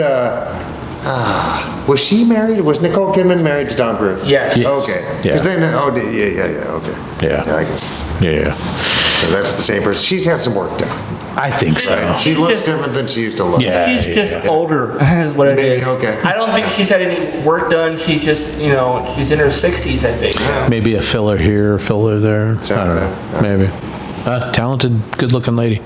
was she married? Was Nicole Kidman married to Tom Cruise? Yes. Okay. Yeah. Then, okay. Yeah. I guess. Yeah. So that's the same person. She's had some work done. I think so. Right. She looks different than she used to look. Yeah. She's just older, is what it is. Okay. I don't think she's had any work done. She's just, she's in her 60s, I think. Maybe a filler here, filler there. I don't know. Maybe. Talented, good-looking lady.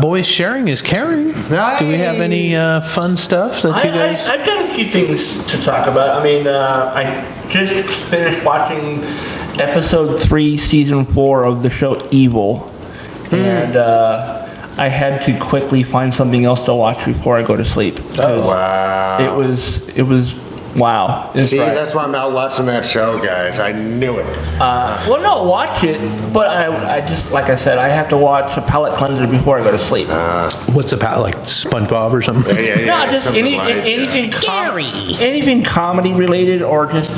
Boys, sharing is caring. Nice. Do we have any fun stuff that you guys... I've got a few things to talk about. I mean, I just finished watching episode 3, season 4 of the show Evil. And I had to quickly find something else to watch before I go to sleep. Oh, wow. It was wow. See, that's why I'm not watching that show, guys. I knew it. Well, no, watch it, but I just, like I said, I have to watch a palate cleanser before I go to sleep. What's a palate, like SpongeBob or something? Yeah, No, just anything comedy related, or just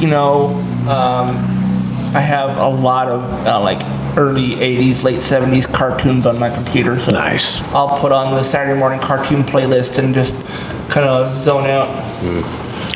I have a lot of like early 80s, late 70s cartoons on my computer. So Nice. I'll put on the Saturday morning cartoon playlist and just kind of zone out.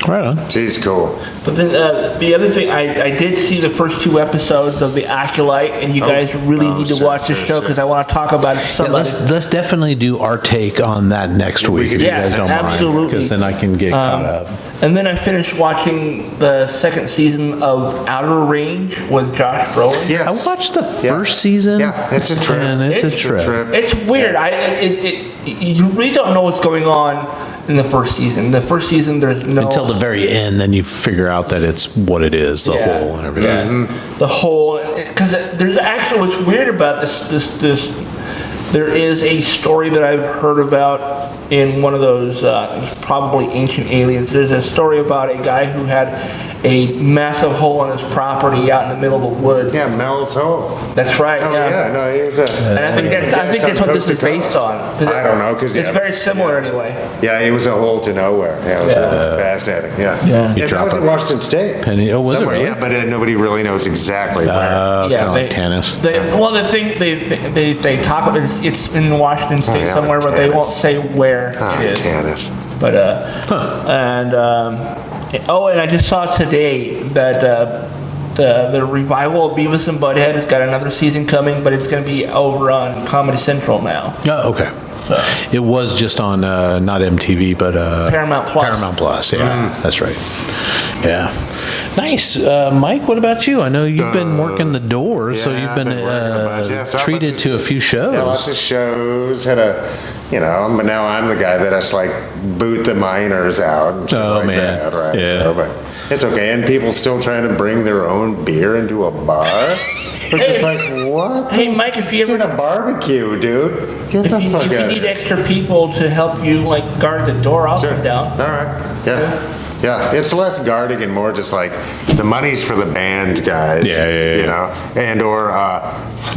Right on. She's cool. But then the other thing, I did see the first 2 episodes of The Acolyte, and you guys really need to watch the show because I want to talk about it. Let's definitely do our take on that next week if you guys don't mind, because then I can get caught up. And then I finished watching the 2nd season of Outer Range with Josh Brolin. Yes. I watched the first season. Yeah, it's a trip. And it's a trip. It's weird. You really don't know what's going on in the first season. The first season, there's no... Until the very end, then you figure out that it's what it is, the whole and everything. Yeah. The whole... Because there's actually... What's weird about this... There is a story that I've heard about in one of those probably Ancient Aliens. There's a story about a guy who had a massive hole in his property out in the middle of the woods. Yeah, Mel's Hole. That's right. Oh, yeah. No, he was and I think that's what this is based on. I don't know. Cause, it's very similar anyway. Yeah, it was a hole to nowhere. Yeah, it was really fascinating. Yeah. Yeah. And that was in Washington State. Was somewhere, it really? Yeah, but nobody really knows exactly where. Kind of like tennis. The thing they talk about is it's in Washington State somewhere, but they won't say where it is. Tennis. But and I just saw today that the revival of Beavis and Butthead has got another season coming, but it's going to be over on Comedy Central now. Oh, okay. So. It was just on not MTV, but Paramount Plus. Paramount Plus, yeah, that's right. Yeah, nice. Mike, what about you? I know you've been working the doors, so you've been treated to a few shows. Yeah, lots of shows. Had but now I'm the guy that has to like boot the minors out and stuff that, right? Yeah. So, but it's okay, and people still trying to bring their own beer into a bar. It's just like, what? Hey, Mike, if you ever in a barbecue, dude, get the fuck out of here. If you need extra people to help you like guard the door, I'll come down. All right. Yeah, it's less guarding and more just like the money's for the band guys. Yeah. And or what's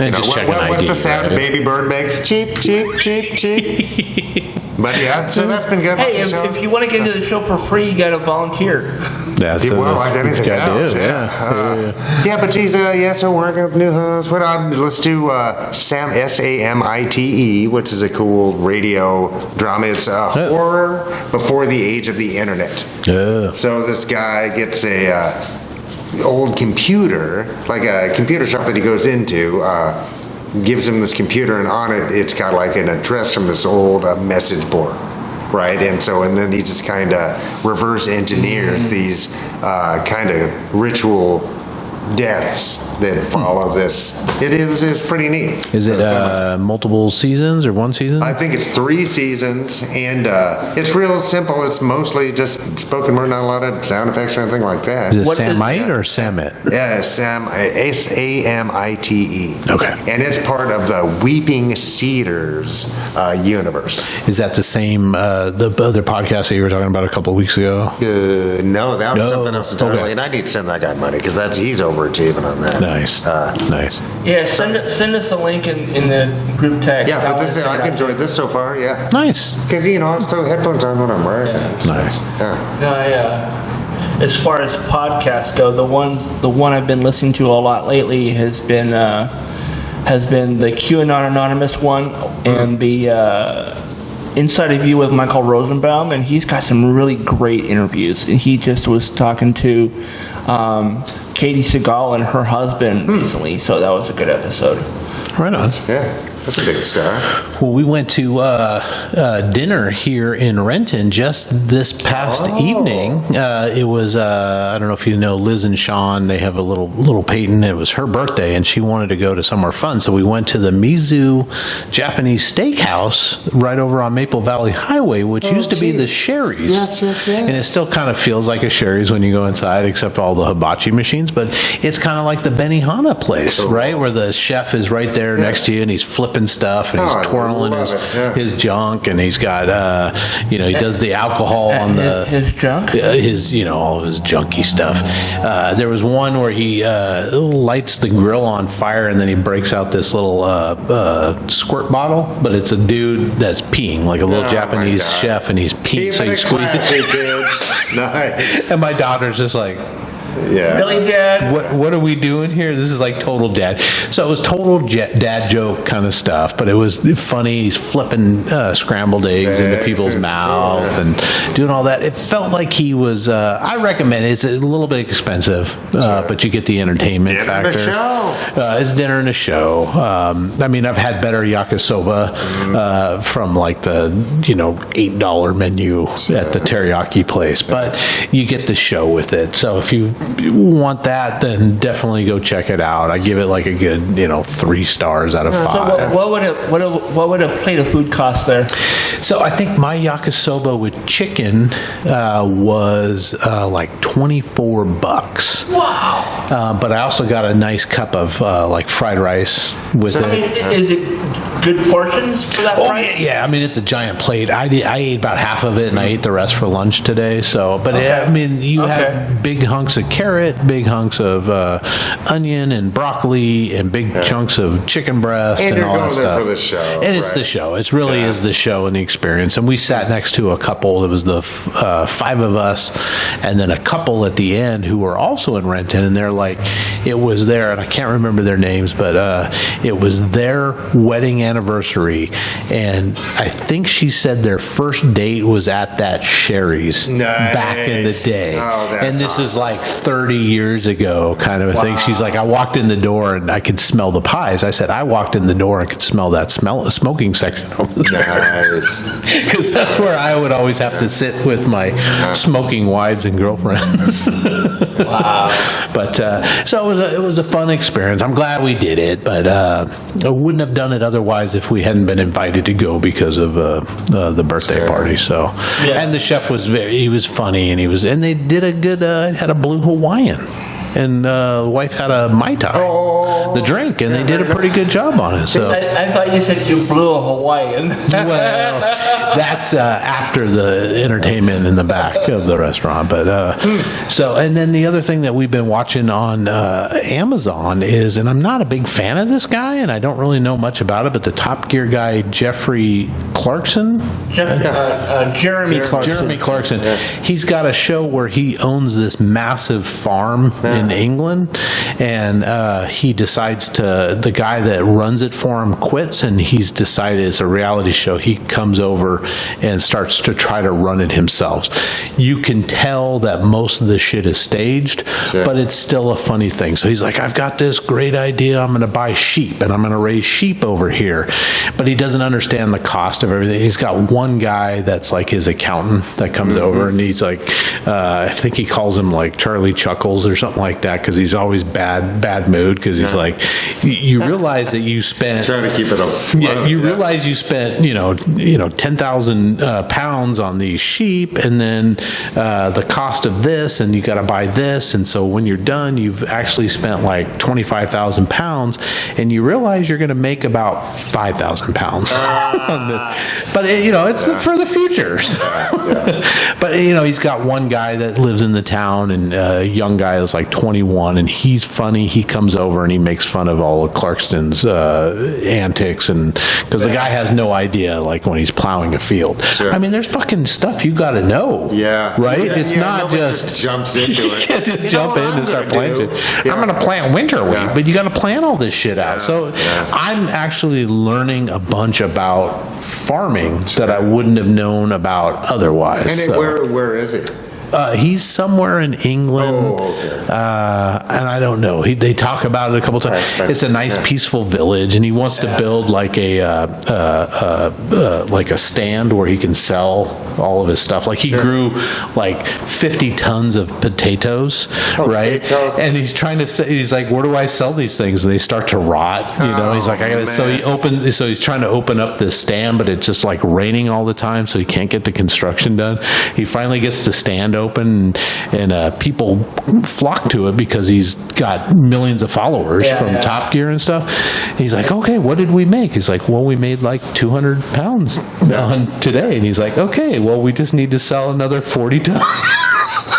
the sound the baby bird makes? Cheep, cheep, cheep, cheep. But yeah, so that's been good. Hey, if you want to get into the show for free, you got to volunteer. Like anything else. But geez, so working with new hosts. Let's do SAMITE, which is a cool radio drama. It's horror before the age of the internet. Yeah. So this guy gets a old computer, like a computer shop that he goes into, gives him this computer, and on it, it's got like an address from this old message board. Right, and then he just kind of reverse engineers these kind of ritual deaths that follow this. It was pretty neat. Is it multiple seasons or one season? I think it's 3 seasons, and it's real simple. It's mostly just spoken word, not a lot of sound effects or anything like that. Is it Samite or Samit? Yeah, SAMITE. Okay. And it's part of the Weeping Cedars universe. Is that the same, the other podcast that you were talking about a couple of weeks ago? No, that was something else entirely. Okay. And I need to send that guy money because he's overachieving on that. Nice. Nice. Yeah, send us a link in the group text. Yeah, but I've enjoyed this so far, yeah. Nice. Because, I throw headphones on when I'm working. Nice. As far as podcasts go, the one I've been listening to a lot lately has been the QAnon Anonymous one and the Inside View with Michael Rosenbaum, and he's got some really great interviews. And he just was talking to Katie Seagal and her husband recently, so that was a good episode. Right on. Yeah. That's a big star. Well, we went to dinner here in Renton just this past evening. It was, I don't know if you know Liz and Sean. They have a little Peyton. It was her birthday, and she wanted to go to somewhere fun. So we went to the Mizu Japanese Steakhouse right over on Maple Valley Highway, which used to be the Sherry's. Yes. And it still kind of feels like a Sherry's when you go inside, except all the hibachi machines. But it's kind of like the Benihana place, right? Where the chef is right there next to you, and he's flipping stuff, and he's twirling his junk, and he's got he does the alcohol on his junk, all of his junky stuff. There was one where he lights the grill on fire, and then he breaks out this little squirt bottle, but it's a dude that's peeing, like a little Japanese chef, and he's peeing, so you squeeze it. Nice. And my daughter's just like, yeah. Really, Dad? What are we doing here? This is like total dad. So it was total dad joke kind of stuff, but it was funny. He's flipping scrambled eggs into people's mouth and doing all that. It felt like he was. I recommend it. It's a little bit expensive, but you get the entertainment factor. It's dinner and a show. I mean, I've had better yakisoba from like the $8 menu at the teriyaki place, but you get the show with it. So if you want that, then definitely go check it out. I give it like a good 3 stars out of 5. So what would a plate of food cost there? So I think my yakisoba with chicken was like $24. Wow. But I also got a nice cup of like fried rice with it. Is it good portions for that price? Yeah. I mean, it's a giant plate. I ate about half of it, and I ate the rest for lunch today. So, but I mean, you have big hunks of carrot, big hunks of onion and broccoli, and big chunks of chicken breast, and all that stuff. There for the show, and it's the show. It really is the show and the experience. And we sat next to a couple. It was the 5 of us, and then a couple at the end who were also in Renton, and they're like, it was there, and I can't remember their names, but it was their wedding anniversary, and I think she said their first date was at that Sherry's back in the day. Oh, that's and this is like 30 years ago kind of a thing. She's like, I walked in the door and I could smell the pies. I said, I walked in the door and could smell that smoking section over there. Nice. Because that's where I would always have to sit with my smoking wives and girlfriends. Wow. But so it was a fun experience. I'm glad we did it, but I wouldn't have done it otherwise if we hadn't been invited to go because of the birthday party. So, and the chef was he was funny, and they did a good had a blue Hawaiian, and the wife had a Mai Tai, the drink, and they did a pretty good job on it. So I thought you said you blew a Hawaiian. Well, that's after the entertainment in the back of the restaurant. But so, and then the other thing that we've been watching on Amazon is, and I'm not a big fan of this guy, and I don't really know much about it, but the Top Gear guy, Jeremy Clarkson. Jeremy Clarkson. Yeah. He's got a show where he owns this massive farm in England, and he decides the guy that runs it for him quits, and he's decided it's a reality show. He comes over and starts to try to run it himself. You can tell that most of the shit is staged, but it's still a funny thing. So he's like, I've got this great idea. I'm going to buy sheep, and I'm going to raise sheep over here. But he doesn't understand the cost of everything. He's got one guy that's like his accountant that comes over, and he's like, I think he calls him like Charlie Chuckles or something like that, because he's always bad mood, because he's like, you realize that you spent trying to keep it up. Yeah, you realize you spent 10,000 pounds on these sheep, and then the cost of this, and you got to buy this, and so when you're done, you've actually spent like 25,000 pounds, and you realize you're going to make about 5,000 pounds. But it's for the future. But he's got one guy that lives in the town, and a young guy is like 21, and he's funny. He comes over and he makes fun of all of Clarkston's antics, and because the guy has no idea, like when he's plowing a field. Sure. I mean, there's fucking stuff you got to know. Yeah. Right? Yeah, it's not just jumps into it. You can't just jump in and start planting. I'm going to plant winter wheat, but you got to plan all this shit out. So I'm actually learning a bunch about farming that I wouldn't have known about otherwise. And where is it? He's somewhere in England, and I don't know. They talk about it a couple times. It's a nice, peaceful village, and he wants to build like a stand where he can sell all of his stuff. Like he grew like 50 tons of potatoes, right? Potatoes. And he's trying to say, he's like, where do I sell these things? And they start to rot. He's like, I got to. So he's trying to open up this stand, but it's just like raining all the time, so he can't get the construction done. He finally gets the stand open, and people flock to it because he's got millions of followers from Top Gear and stuff. He's like, okay, what did we make? He's like, well, we made like 200 pounds on today. And he's like, okay, well, we just need to sell another 40 tons.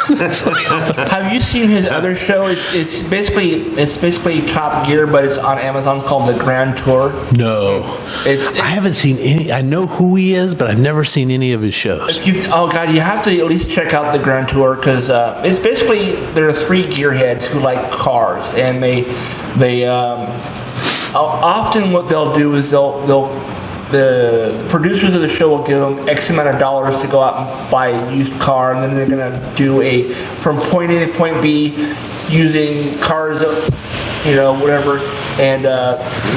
Have you seen his other show? It's basically Top Gear, but it's on Amazon, called The Grand Tour. No, I haven't seen any. I know who he is, but I've never seen any of his shows. You have to at least check out The Grand Tour, because it's basically, there are three gearheads who like cars, and they often what they'll do is the producers of the show will give them X amount of dollars to go out and buy a used car, and then they're going to do from point A to point B using cars, whatever. And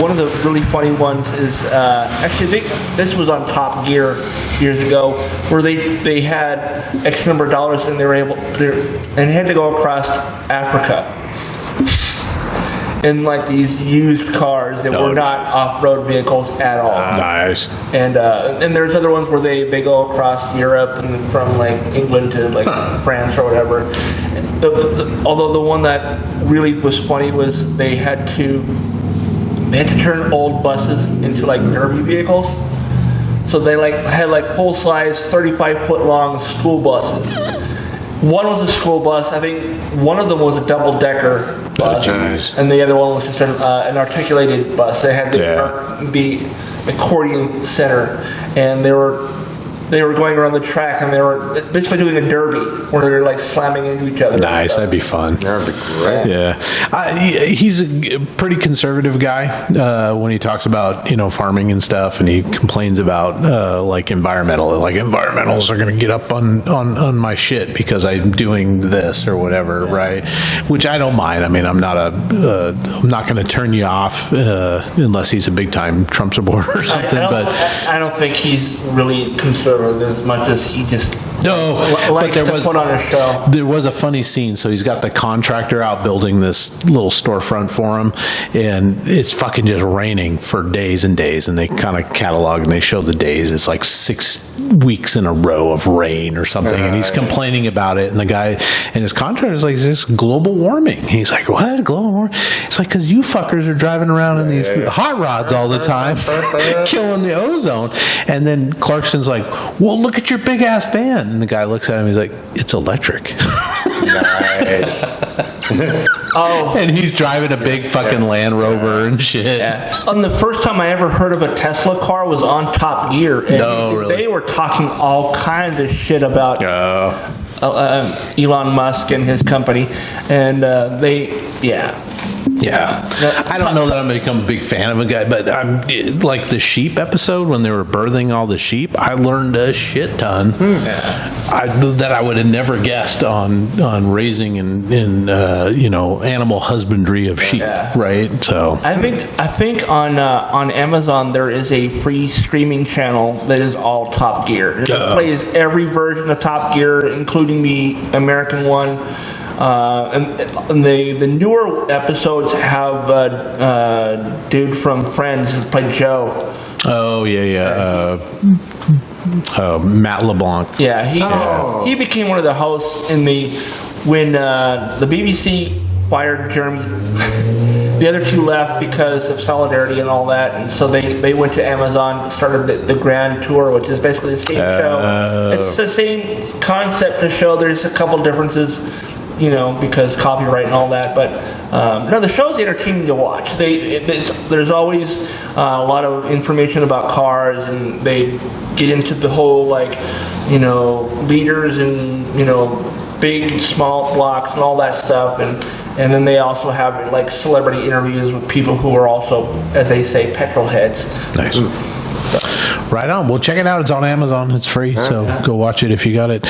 one of the really funny ones is actually, this was on Top Gear years ago, where they had X number of dollars, and they had to go across Africa in like these used cars that were not off-road vehicles at all. Nice. And there's other ones where they go across Europe, and from like England to like France or whatever. Although the one that really was funny was they had to turn old buses into like derby vehicles. So they had full-size 35-foot long school buses. One was a school bus. I think one of them was a double-decker bus, and the other one was just an articulated bus. They had the accordion center, and they were they were going around the track and they were basically doing a derby where they're like slamming into each other. Nice, that'd be fun. That'd be great. Yeah, he's a pretty conservative guy when he talks about farming and stuff, and he complains about environmentals are going to get up on my shit because I'm doing this or whatever, right? Which I don't mind. I mean, I'm not going to turn you off unless he's a big time Trump supporter or something. I don't think he's really conservative as much as he just likes to put on a show. There was a funny scene. So he's got the contractor out building this little storefront for him, and it's fucking just raining for days and days, and they kind of catalog and they show the days. It's like 6 weeks in a row of rain or something, and he's complaining about it, and the guy and his contractor's like, is this global warming? He's like, what, global warming? It's like, because you fuckers are driving around in these hot rods all the time killing the ozone. And then Clarkson's like, well, look at your big ass van. And the guy looks at him, he's like, it's electric. Nice. And he's driving a big fucking Land Rover and shit. And the first time I ever heard of a Tesla car was on Top Gear. And they were talking all kinds of shit about Elon Musk and his company. And I don't know that I'm going to become a big fan of a guy, but I'm like the sheep episode when they were birthing all the sheep. I learned a shit ton that I would have never guessed on raising in animal husbandry of sheep, right? So I think on Amazon there is a free streaming channel that is all Top Gear. It plays every version of Top Gear, including the American one. And the newer episodes have dude from Friends who played Joe. Oh yeah. Matt LeBlanc. Yeah, he became one of the hosts when the BBC fired Jeremy. The other two left because of solidarity and all that, and so they went to Amazon and started the Grand Tour, which is basically the same show. It's the same concept of show. There's a couple differences, because copyright and all that. But no, the show's entertaining to watch. There's always a lot of information about cars, and they get into the whole leaders and big, small blocks and all that stuff, and then they also have celebrity interviews with people who are also, as they say, petrol heads. Nice. Right on. Well, check it out. It's on Amazon. It's free, so go watch it if you got it.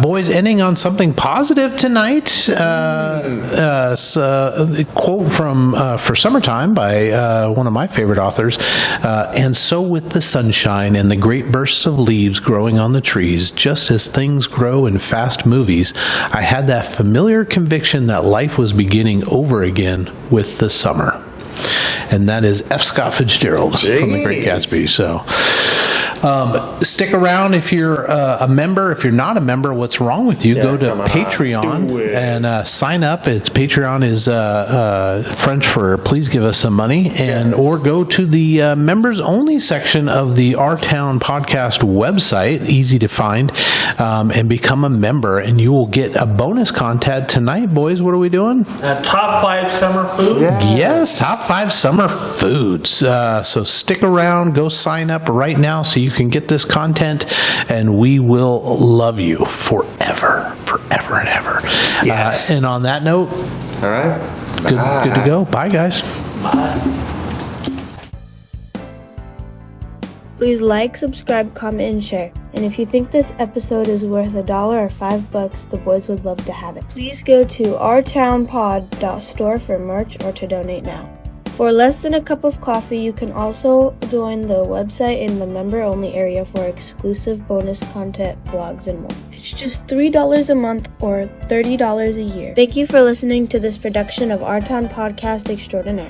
Boys, ending on something positive tonight. A quote from For Summertime by one of my favorite authors. And so with the sunshine and the great bursts of leaves growing on the trees, just as things grow in fast movies, I had that familiar conviction that life was beginning over again with the summer. And that is F. Scott Fitzgerald from The Great Gatsby. So stick around if you're a member. If you're not a member, what's wrong with you? Go to Patreon and sign up. Patreon is French for please give us some money, or go to the members only section of the Our Town podcast website, easy to find, and become a member, and you will get a bonus content tonight. Boys, what are we doing? Top 5 summer foods. Yes, top 5 summer foods. So stick around, go sign up right now so you can get this content, and we will love you forever and ever. Yes. And on that note, all right, good to go. Bye, guys. Bye. Please like, subscribe, comment, and share. And if you think this episode is worth $1 or $5, the boys would love to have it. Please go to ourtownpod.store for merch or to donate now. For less than a cup of coffee, you can also join the website in the member-only area for exclusive bonus content, blogs, and more. It's just $3 a month or $30 a year. Thank you for listening to this production of Our Town Podcast Extraordinaire.